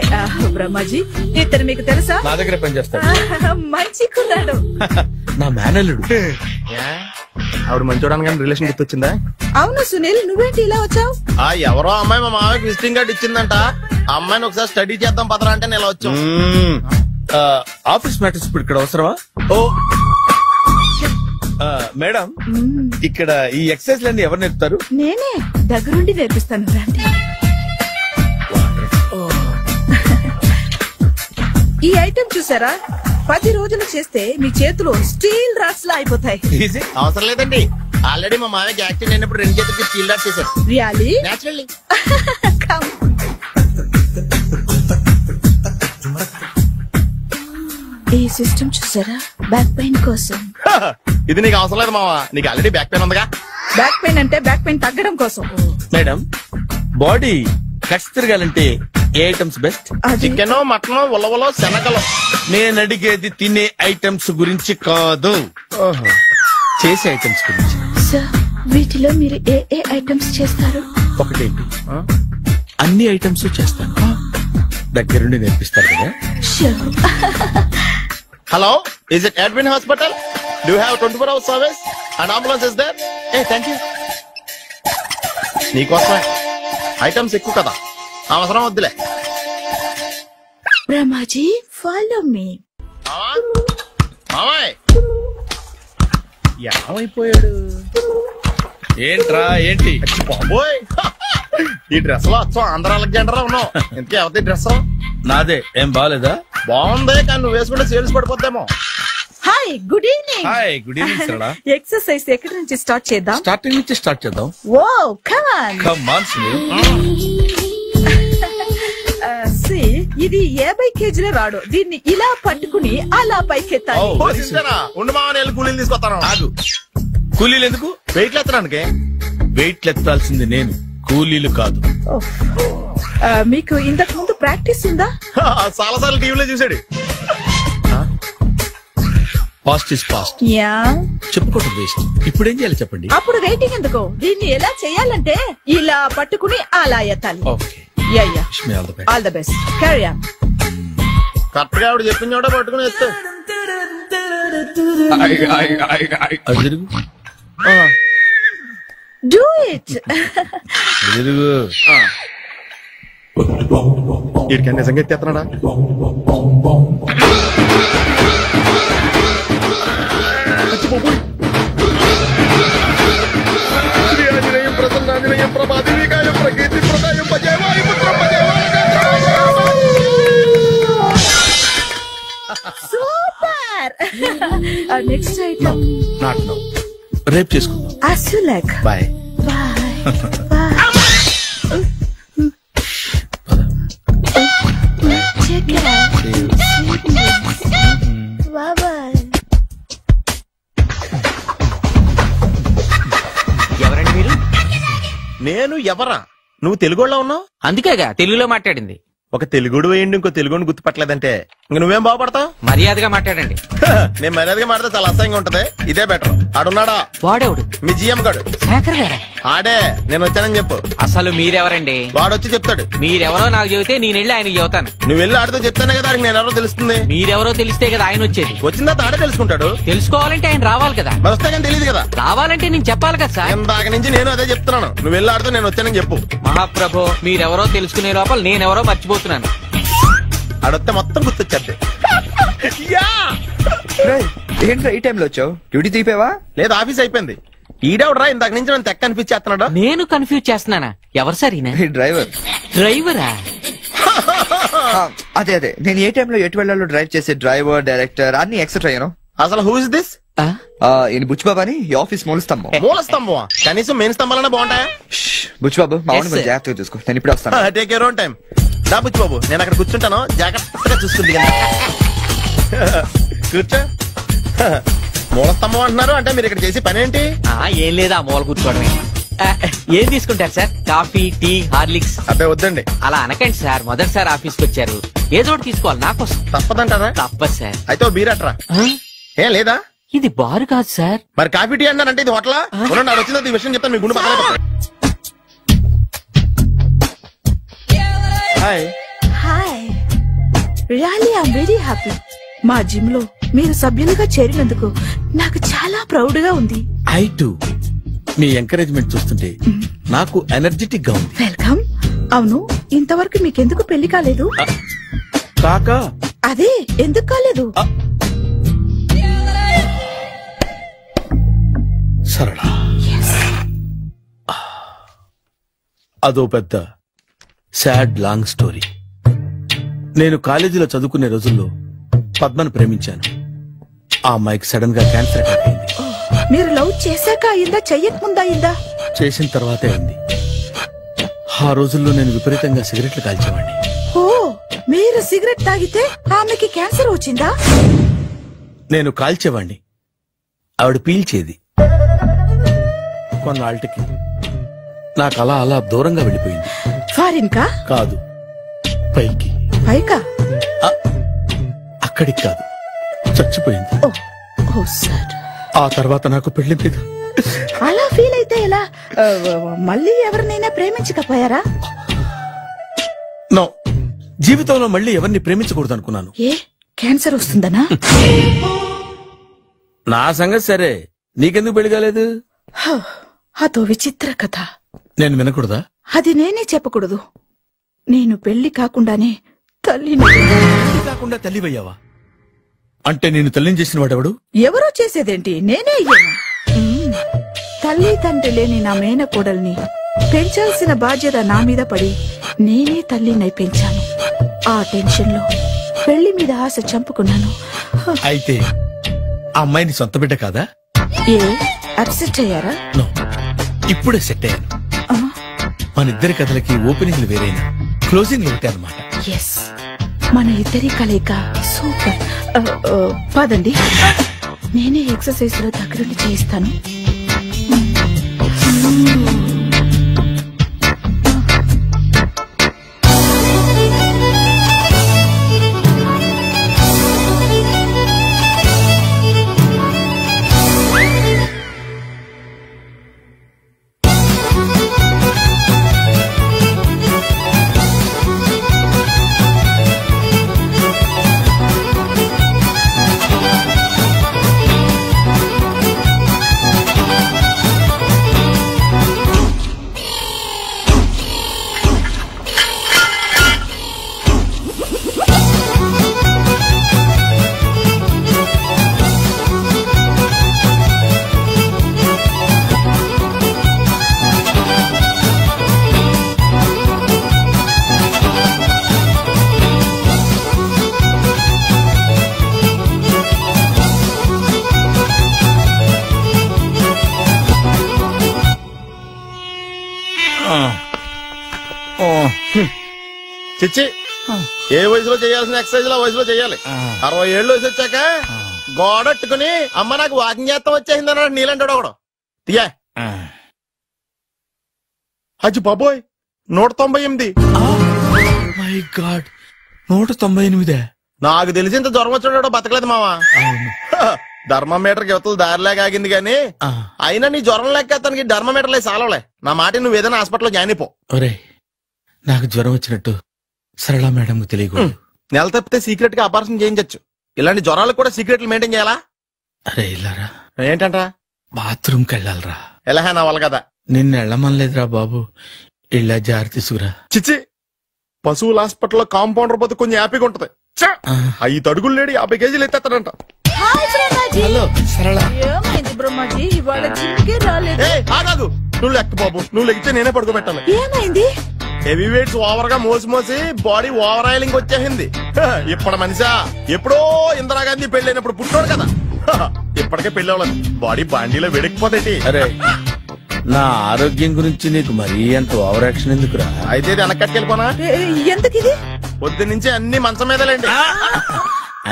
బ్రహ్మాజీ, ఇతను మీకు తెలుసా? నా దగ్గర పని చేస్తాడు. మంచి కుర్రాడు. నా మేనల్లుడు. ఆవిడ మంచోడానికి కానీ రిలేషన్ గుర్తొచ్చిందా? అవును సునీల్, నువ్వేంటి ఇలా వచ్చావు? ఎవరో అమ్మాయి మా మామయ్యకి విజిటింగ్ కార్డు ఇచ్చిందంట. ఆ అమ్మాయిని ఒకసారి స్టడీ చేద్దాం పదరా అంటే నేను వచ్చాం. ఆఫీస్ మ్యాటర్స్ ఇప్పుడు ఇక్కడ అవసరమా? ఓ మేడం, ఇక్కడ ఈ ఎక్సర్సైజ్ లన్నీ ఎవరు నేర్పుతారు? నేనే దగ్గరుండి నేర్పిస్తాను. రండి. ఈ ఐటెం చూసారా? 10 రోజులు చేస్తే మీ చేతులు స్టీల్ రాట్స్ లా అయిపోతాయి. అవసరం లేదండి, ఆల్రెడీ మా మామయ్యకి యాక్సిడెంట్ అయినప్పుడు 2 చేతులకి స్టీల్ డాట్ చేశారు. రియల్లీ? నేచురల్లీ. ఈ సిస్టమ్ చూసారా? బ్యాక్ పెయిన్ కోసం. ఇది నీకు అవసరం లేదు మావా, నీకు ఆల్రెడీ బ్యాక్ పెయిన్ ఉందిగా. బ్యాక్ పెయిన్ అంటే బ్యాక్ పెయిన్ తగ్గడం కోసం. మేడం, బాడీ కట్స్ తిరగాలంటే ఏ ఐటమ్స్ బెస్ట్? చికెన్, మటన్, ఉలవలో, శనగలు. నేను అడిగేది తినే ఐటమ్స్ గురించి కాదు, చేసే ఐటమ్స్ గురించి. సార్, వీటిలో మీరు ఏ ఏ ఐటమ్స్ చేస్తారు? ఒకటేంటి, అన్ని ఐటమ్స్ చేస్తాను. దగ్గరుండి నేర్పిస్తారు కదా. Hello, is it admin hospital? Do have 24 hours service and ambulance is there? Thank you. నీకోసమే ఐటమ్స్ ఎక్కువ కదా, అవసరం వద్దులే. Brahmaji, follow me. మామయ్య ఏమైపోయాడు? ఏంట్రా ఏంటి? బాబోయ్, ఈ డ్రెస్ లో వచ్చాం ఆంధ్ర అలెగ్జాండర్ ఉన్నావు. ఇంతకీ ఎవరి డ్రెస్? నాదే. ఏం బాగాలేదా? బాగుంది, కానీ నువ్వు వేసుకుంటే సేల్స్ పడిపోద్దేమో. Hi, good evening. Hi, good evening Sarala. Exercise ఎక్కడి నుంచి స్టార్ట్ చేద్దాం? స్టార్టింగ్ నుంచి స్టార్ట్ చేద్దాం. Oh come on. Come on Sunil. ఇది 50 కేజీల రాడు. దీన్ని ఇలా పట్టుకుని అలా పైకెత్తాలి. ఉండు మామ, నేను కూలీలు తీసుకొస్తాను. ఆగు, కూలీలు ఎందుకు? వెయిట్లు ఎత్తడానికి. వెయిట్లు ఎత్తాల్సింది నేను, కూలీలు కాదు. మీకు ఇంతకు ముందు ప్రాక్టీస్ ఉందా? చాలా సార్లు టీవీలో చూసాడు. Past is past. యా, చెప్పుకోవటం వేస్ట్. ఇప్పుడు ఏం చేయాలి చెప్పండి. అప్పుడు వెయిటింగ్ ఎందుకు? దీన్ని ఎలా చేయాలంటే ఇలా పట్టుకుని అలా ఎత్తాలి. Okay, ya ya, all the best. Carry on. Correct గా ఆవిడ చెప్పిన చోట పట్టుకుని ఎత్తు. Do it. వీడికి నిజంగా ఎత్తేస్తున్నాడా? Super. Next item not no, రేపు చేసుకుందాం. as you like. Bye. Check it out. Bye bye. ఎవరండి మీరు? నేను ఎవరా? నువ్వు తెలుగులో ఉన్నావు. అందుకేగా తెలుగులో మాట్లాడింది. ఒక తెలుగుడు వేయండి, ఇంకో తెలుగుని గుర్తుపట్టలేదంటే ఇంక నువ్వేం బాగుపడతావు? మర్యాదగా మాట్లాడండి. నేను మర్యాదగా మాట్లాడితే చాలా అసహ్యంగా ఉంటది. ఇదే బెటర్. ఆడున్నాడా? వాడేవుడు? మీ జిఎం గాడు. శేఖర్ గారా? ఆడే. నేను వచ్చానని చెప్పు. అసలు మీరెవరండి? వాడొచ్చి చెప్తాడు. మీరెవరో నాకు చెబితే నేను వెళ్ళి ఆయనకి చెబుతాను. నువ్వు వెళ్ళి ఆడితో చెప్తానే కదా నేను ఎవరో తెలుస్తుంది. మీరెవరో తెలిస్తే కదా ఆయన వచ్చేది. వచ్చిందా ఆడే తెలుసుకుంటాడు. తెలుసుకోవాలంటే ఆయన రావాలి కదా. మరి వస్తే కానీ తెలియదు కదా. రావాలంటే నేను చెప్పాలి కదా సార్. ఇందాక నుంచి నేను అదే చెప్తున్నాను. నువ్వు వెళ్ళి ఆడితో నేను వచ్చానని చెప్పు. మహాప్రభు, మీరెవరో తెలుసుకునే లోపల నేనెవరో మర్చిపోతున్నాను. ఆడొస్తే మొత్తం గుర్తొచ్చేది. ఏంట్రా ఈ టైంలో వచ్చావు? డ్యూటీ తీపావా? లేదు, ఆఫీస్ అయిపోయింది. ఈడెవడరా ఇందాక నుంచి నన్ను తెక్క అనిపించేస్తున్నాడు. నేను కన్ఫ్యూజ్ చేస్తున్నానా? ఎవరు సార్ ఈయన? డ్రైవర్. డ్రైవరా? అదే అదే, నేను ఏ టైంలో ఎటు వెళ్ళాలో డ్రైవ్ చేసే డ్రైవర్, డైరెక్టర్ అన్ని ఎక్సెట్రా యూనో. అసలు హూ ఇస్ దిస్? ఈయన బుచ్చిబాబు అని, ఈ ఆఫీస్ మూల స్తంభం. మూల స్తంభం? కనీసం మెయిన్ స్తంభాలనే బాగుంటాయా? బుచ్చిబాబు, మా అవును జాగ్రత్తగా చూసుకో. నేను ఇప్పుడు వస్తాను. Take your own time. దా బుచ్చిబాబు, నేను అక్కడ కూర్చుంటాను, జాగ్రత్తగా చూసుకుంది. కూర్చో. మూల స్తంభం అంటున్నారు అంటే మీరు ఇక్కడ చేసి పని ఏంటి? ఏం లేదా, మూల కూర్చోవడమే. ఏం తీసుకుంటారు సార్? Coffee, tea, Horlicks? అబ్బాయి వద్దండి. అలా అనకండి సార్, మొదటిసారి ఆఫీస్కి వచ్చారు, ఏదో ఒకటి తీసుకోవాలి. నాకోసం. తప్పదంటారా? తప్పదు సార్. అయితే బీరట్రా. ఏం లేదా? ఇది బారు కాదు సార్. మరి కాఫీ టీ అన్నారంటే ఇది హోటలా? నాడు వచ్చింది ఈ విషయం చెప్తాను, మీ గుండె పక్కన. Hi. Hi. Really I'm very happy. మా జిమ్ లో మీరు సభ్యులుగా చేరినందుకు నాకు చాలా ప్రౌడ్ గా ఉంది. I to. మీ ఎంకరేజ్మెంట్ చూస్తుంటే నాకు ఎనర్జెటిక్ గా ఉంది. వెల్కమ్. అవును, ఇంతవరకు మీకెందుకు పెళ్లి కాలేదు? కాకా. అదే, ఎందుకు కాలేదు? సరళ, అదో పెద్ద సాడ్ లాంగ్ స్టోరీ. నేను కాలేజీలో చదువుకునే రోజుల్లో పద్మను ప్రేమించాను. ఆ అమ్మాయికి సడన్ గా క్యాన్సర్ అటాక్ అయింది. మీరు లవ్ చేశాక అయిందా, చెయ్యక ముందా అయిందా? చేసిన తర్వాతే అయింది. ఆ రోజుల్లో నేను విపరీతంగా సిగరెట్లు కాల్చేవాడిని. ఓ, మీరు సిగరెట్ తాగితే ఆమెకి క్యాన్సర్ వచ్చిందా? నేను కాల్చేవాణ్ణి, ఆవిడ పీల్చేది. కొన్నాళ్ళకి నాకు అలా అలా దూరంగా వెళ్ళిపోయింది. ఫారిన్ కా? కాదు, పైకి. పైకా? అక్కడికి కాదు, చచ్చిపోయింది. ఓ సార్. ఆ తర్వాత నాకు పెళ్లి మీద. అలా ఫీల్ అయితే ఎలా? మళ్ళీ ఎవరినైనా ప్రేమించకపోయారా? నో, జీవితంలో మళ్ళీ ఎవరిని ప్రేమించకూడదు అనుకున్నాను. ఏ, క్యాన్సర్ వస్తుందనా? నా సంగతి సరే, నీకెందుకు పెళ్లి కాలేదు? అదో విచిత్ర కథ. నేను వినకూడదా? అది నేనే చెప్పకూడదు. నేను పెళ్లి కాకుండానే తల్లిని. పెళ్లి కాకుండా తల్లివయ్యావా? అంటే నేను తల్లిని చేసిన వాడెవడు? ఎవరో చేసేదేంటి, నేనే అయ్యాను. తల్లి తండ్రి లేని నా మేనకోడల్ని పెంచాల్సిన బాధ్యత నా మీద పడి నేనే తల్లినై పెంచాను. ఆ టెన్షన్ లో పెళ్లి మీద ఆశ చంపుకున్నాను. అయితే ఆ అమ్మాయిని సొంత బిడ్డ కాదా? ఏ, అప్సెట్ అయ్యారా? నో, ఇప్పుడే సెట్ అయ్యాను. మన ఇద్దరి కథలకి ఓపెనింగ్లు వేరైనా క్లోజింగ్లు ఒకటే అన్నమాట. ఎస్, మన ఇద్దరి కలయిక సూపర్. పదండి, నేనే ఎక్సర్సైజ్ లో దగ్గరుండి చేయిస్తాను. చిచ్చి, ఏ వయసులో చేయాల్సిన ఎక్సర్సైజ్ ఆ వయసులో చేయాలి. 60 ఏళ్ళు వయసు వచ్చాక గోడట్టుకుని అమ్మ నాకు వాకింగ్ చేస్తాం వచ్చేసింది అన్నాడు నీలంటాడు ఒకడు. తీయా అచ్చి బాబోయ్, 198. My God, 198. నాకు తెలిసి ఇంత జ్వరం వచ్చాడో బతకలేదు మావా. ధర్మమీటర్ యువతలు దారిలాగా ఆగింది గాని అయినా నీ జ్వరం లెక్క అతనికి ధర్మమీటర్లే సాలవలే. నా మాట నువ్వు ఏదైనా హాస్పిటల్లో జాయిన్ అయిపో. ఒరే, నాకు జ్వరం వచ్చినట్టు సరళ మేడం తెలియకూడదు. నెల తప్పితే సీక్రెట్ గా ఆపరేషన్ చేయించచ్చు. ఇలాంటి జ్వరాలకు కూడా సీక్రెట్లు మెయింటైన్ చేయాలా? అరే ఇల్లారా, ఏంటంట? బాత్రూమ్కి వెళ్ళాలరా. ఎలా నా వాళ్ళ కదా. నిన్ను వెళ్ళమనలేదురా బాబు, ఇళ్ళ జారి తీసుకురా. చిచ్చి, పశువుల హాస్పిటల్లో కాంపౌండర్ పోతే కొంచెం హ్యాపీగా ఉంటది. 5 అడుగులు లేడి 50 కేజీలు ఎత్తేస్తాడంట. హలో సరళ. ఏమైంది బ్రహ్మాజీ, ఇవాళ జిమ్కే రాలేదు? ఆగాదు, నువ్వు లెక్క బాబు, నువ్వు లెక్కితే నేనే పడుకోబెట్టాలి. ఏమైంది? హెవీ వెయిట్స్ ఓవర్ గా మోసి మోసి బాడీ ఓవర్ ఆయిలింగ్ వచ్చేసింది. ఇప్పుడు మనిషా ఎప్పుడో ఇందిరాగాంధీ పెళ్ళైనప్పుడు పుట్టాడు కదా, ఇప్పటికే పెళ్లి అవ్వలేదు. బాడీ బాండీలో వెడికిపోతేటి. అరే, నా ఆరోగ్యం గురించి నీకు మరీ అంత ఓవర్ యాక్షన్ ఎందుకురా? అయితే ఇది వెనకట్టుకెళ్ళిపోనా? ఎందుకు ఇది? పొద్దు నుంచి అన్ని మంచం మీదలేండి.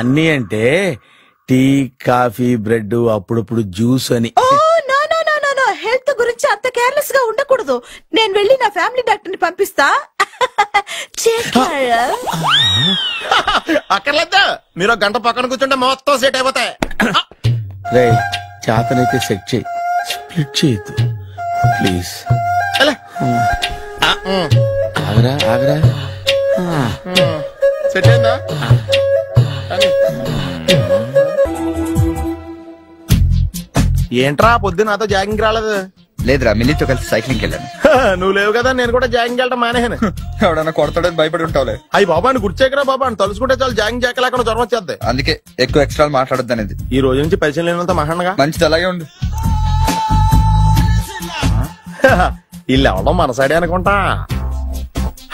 అన్ని అంటే టీ, కాఫీ, బ్రెడ్, అప్పుడప్పుడు జ్యూస్ అని. హెల్త్ గురించి అంత కేర్లెస్ గా ఉండకూడదు. నేను వెళ్ళి నా ఫ్యామిలీ డాక్టర్ ని పంపిస్తా. అక్కర్లేదా, మీరు ఒక గంట పక్కన కూర్చుంటే మొత్తం సెట్ అయిపోతాయి. రే, చేతనైతే సెట్ చేయి, స్ప్లిట్ చేయొద్దు ప్లీజ్. ఆగరా ఆగరా. సెట్ అయిందా? ఏంట్రా పొద్దు నాతో జాగింగ్ రాలేదు? లేదురా, మిల్లితో కలిసి సైక్లింగ్ వెళ్ళాను. నువ్వు లేవు కదా, నేను కూడా జాగింగ్ వెళ్ళడం మానేహాను. ఎవడన్నా కొడతాడని భయపడి ఉంటావులే. అయ్యి బాబా అని గుర్చేకరా బాబా, అని తలుసుకుంటే చాలు జాగింగ్ చేయలేకుండా జ్వరం వచ్చేద్ది. అందుకే ఎక్కువ ఎక్స్ట్రా మాట్లాడొద్దు అనేది. ఈ రోజు నుంచి పరిచయం లేనంత మహానగా మంచిది, అలాగే ఉండు. వీళ్ళు ఎవడం మన సైడే అనుకుంటా.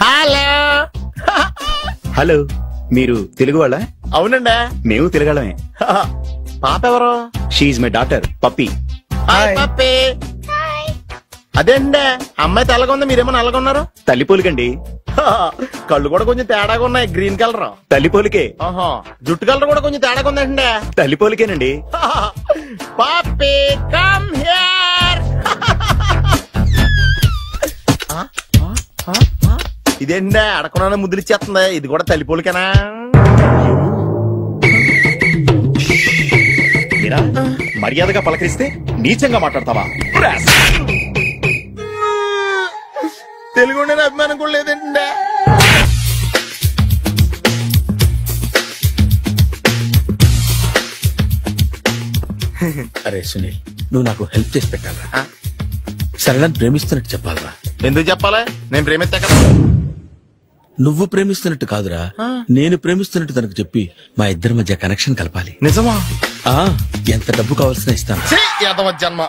హలో హలో, మీరు తెలుగు వాళ్ళ? అవునండి. మేము తెలుగాళ్ళమే. పాప ఎవరు? షీఈ్ మై డాటర్ పప్పి. పప్పి. అదేండి అమ్మాయి తెల్లగా ఉంది, మీరేమో నల్లగా ఉన్నారు. తల్లిపోలికండి. కళ్ళు కూడా కొంచెం తేడాగా ఉన్నాయి, గ్రీన్ కలర్. తల్లిపోలికే. జుట్టు కలర్ కూడా కొంచెం తేడాగా ఉందండి. తల్లిపోలికేనండి. పప్పి కమ్ హియర్. ఇదేంటే అడగకుండా ముద్దులిచ్చేస్తుంది, ఇది కూడా తల్లిపోలికేనా? మర్యాదగా పలకరిస్తే నీచంగా మాట్లాడతావా? తెలుగు అభిమానం కూడా లేదండి. అరే సునీల్, నువ్వు నాకు హెల్ప్ చేసి పెట్టాలరా. సరళని ప్రేమిస్తున్నట్టు చెప్పాలరా. ఎందుకు చెప్పాలి? నేను ప్రేమిస్తా కదా. నువ్వు ప్రేమిస్తున్నట్టు కాదురా, నేను ప్రేమిస్తున్నట్టు తనకు చెప్పి మా ఇద్దరి మధ్య కనెక్షన్ కలపాలి. నిజమా? ఎంత డబ్బు కావాల్సిన ఇస్తాను. జన్మ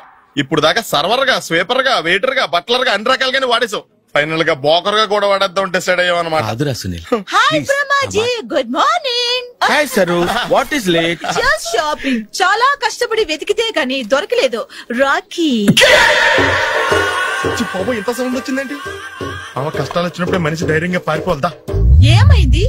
ఇప్పుడు దాకా సర్వర్ గా, స్వీపర్ గా, వెయిటర్ గా, బట్లర్ గా అన్ని రకాలుగానే వాడేసావు. ఫైనల్ గా బోకర్ గా కూడా వాడేద్దాం డిసైడ్ అయ్యామన్నమాట. కాదురా Sunil. Hi Brahmaji, good morning. Hi sir, what is late? Just shopping. చాలా కష్టపడి వెతికితే గానీ దొరకలేదు. రాఖీ. బాబు ఇంత సౌండ్ వచ్చిందేంటి? అమ్మ కష్టాలు వచ్చినప్పుడే మనిషి ధైర్యంగా పారిపోద్దా. ఏమైంది?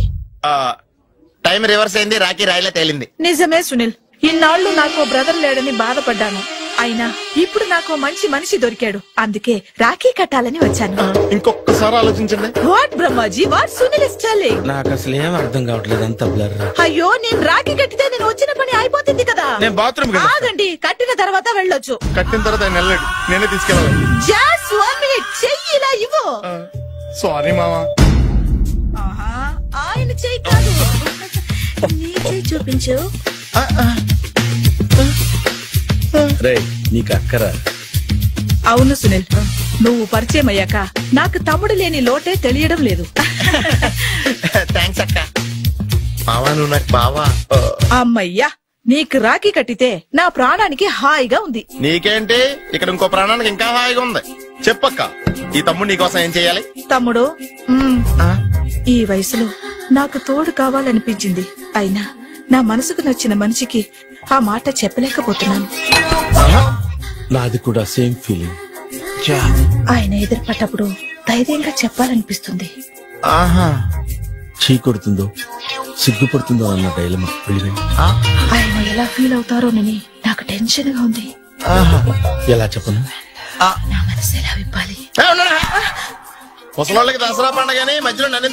టైం రివర్స్ అయింది, రాఖీ రాయిలా తేలింది. నిజమే సునీల్, ఇన్నాళ్లు నాకు బ్రదర్ లేడని బాధపడ్డాను. అయినా ఇప్పుడు నాకు మంచి మనిషి దొరికాడు, అందుకే రాఖీ కట్టాలని వచ్చాను. ఇంకొకసారి ఆలోచించండి. What Brahmaji, what Sunil is telling? నాకు అసలు ఏం అర్థం కావట్లేదు, అంత బ్లర్. అయ్యో, నేను రాఖీ కట్టితే నేను వచ్చిన పని అయిపోతుంది కదా. నేను బాత్రూమ్ ఆగండి, కట్టిన తర్వాత వెళ్ళొచ్చు. కట్టిన తర్వాత ఆయన వెళ్ళాడు, నేనే తీసుకెళ్ళాలి. జస్ట్ 1 minute, చెయ్యి ఇలా ఇవ్వు. సారీ మామా. ఆయన చెయ్యి కాదు, నీ చెయ్యి చూపించు. రే, నీకు అక్కరా? అవును సునీల్, నువ్వు పరిచయం అయ్యాక నాకు తమ్ముడు లేని లోటే తెలియడం లేదు. థ్యాంక్స్ అక్క. బావా, నువ్వు నాకు బావా. అమ్మయ్యా, నీకు రాఖీ కట్టితే నా ప్రాణానికి హాయిగా ఉంది. నీకేంటి, ఇక్కడ ఇంకో ప్రాణానికి ఇంకా హాయిగా ఉంది. చెప్పక్క, ఈ తమ్ముడు నీకోసం ఏం చెయ్యాలి? తమ్ముడు, ఈ వయసులో నాకు తోడు కావాలనిపించింది. అయినా నా మనసుకు నచ్చిన మనిషికి ఆ మాట చెప్పలేకపోతున్నాను. నాది కూడా సేమ్ ఫీలింగ్. ఆయన ఎదురుపడ్డప్పుడు ధైర్యంగా చెప్పాలనిపిస్తుంది. చీ కొడుతుందో సిగ్గుపడుతుందో అన్న డైలమా. ఆయన ఎలా ఫీల్ అవుతారోనని నాకు టెన్షన్ గా ఉంది. ఎలా చెప్పను? నా మనసు ఎలా విప్పాలి? ముసలోళ్ళకి దసరా పండుగని మధ్యలో నన్ను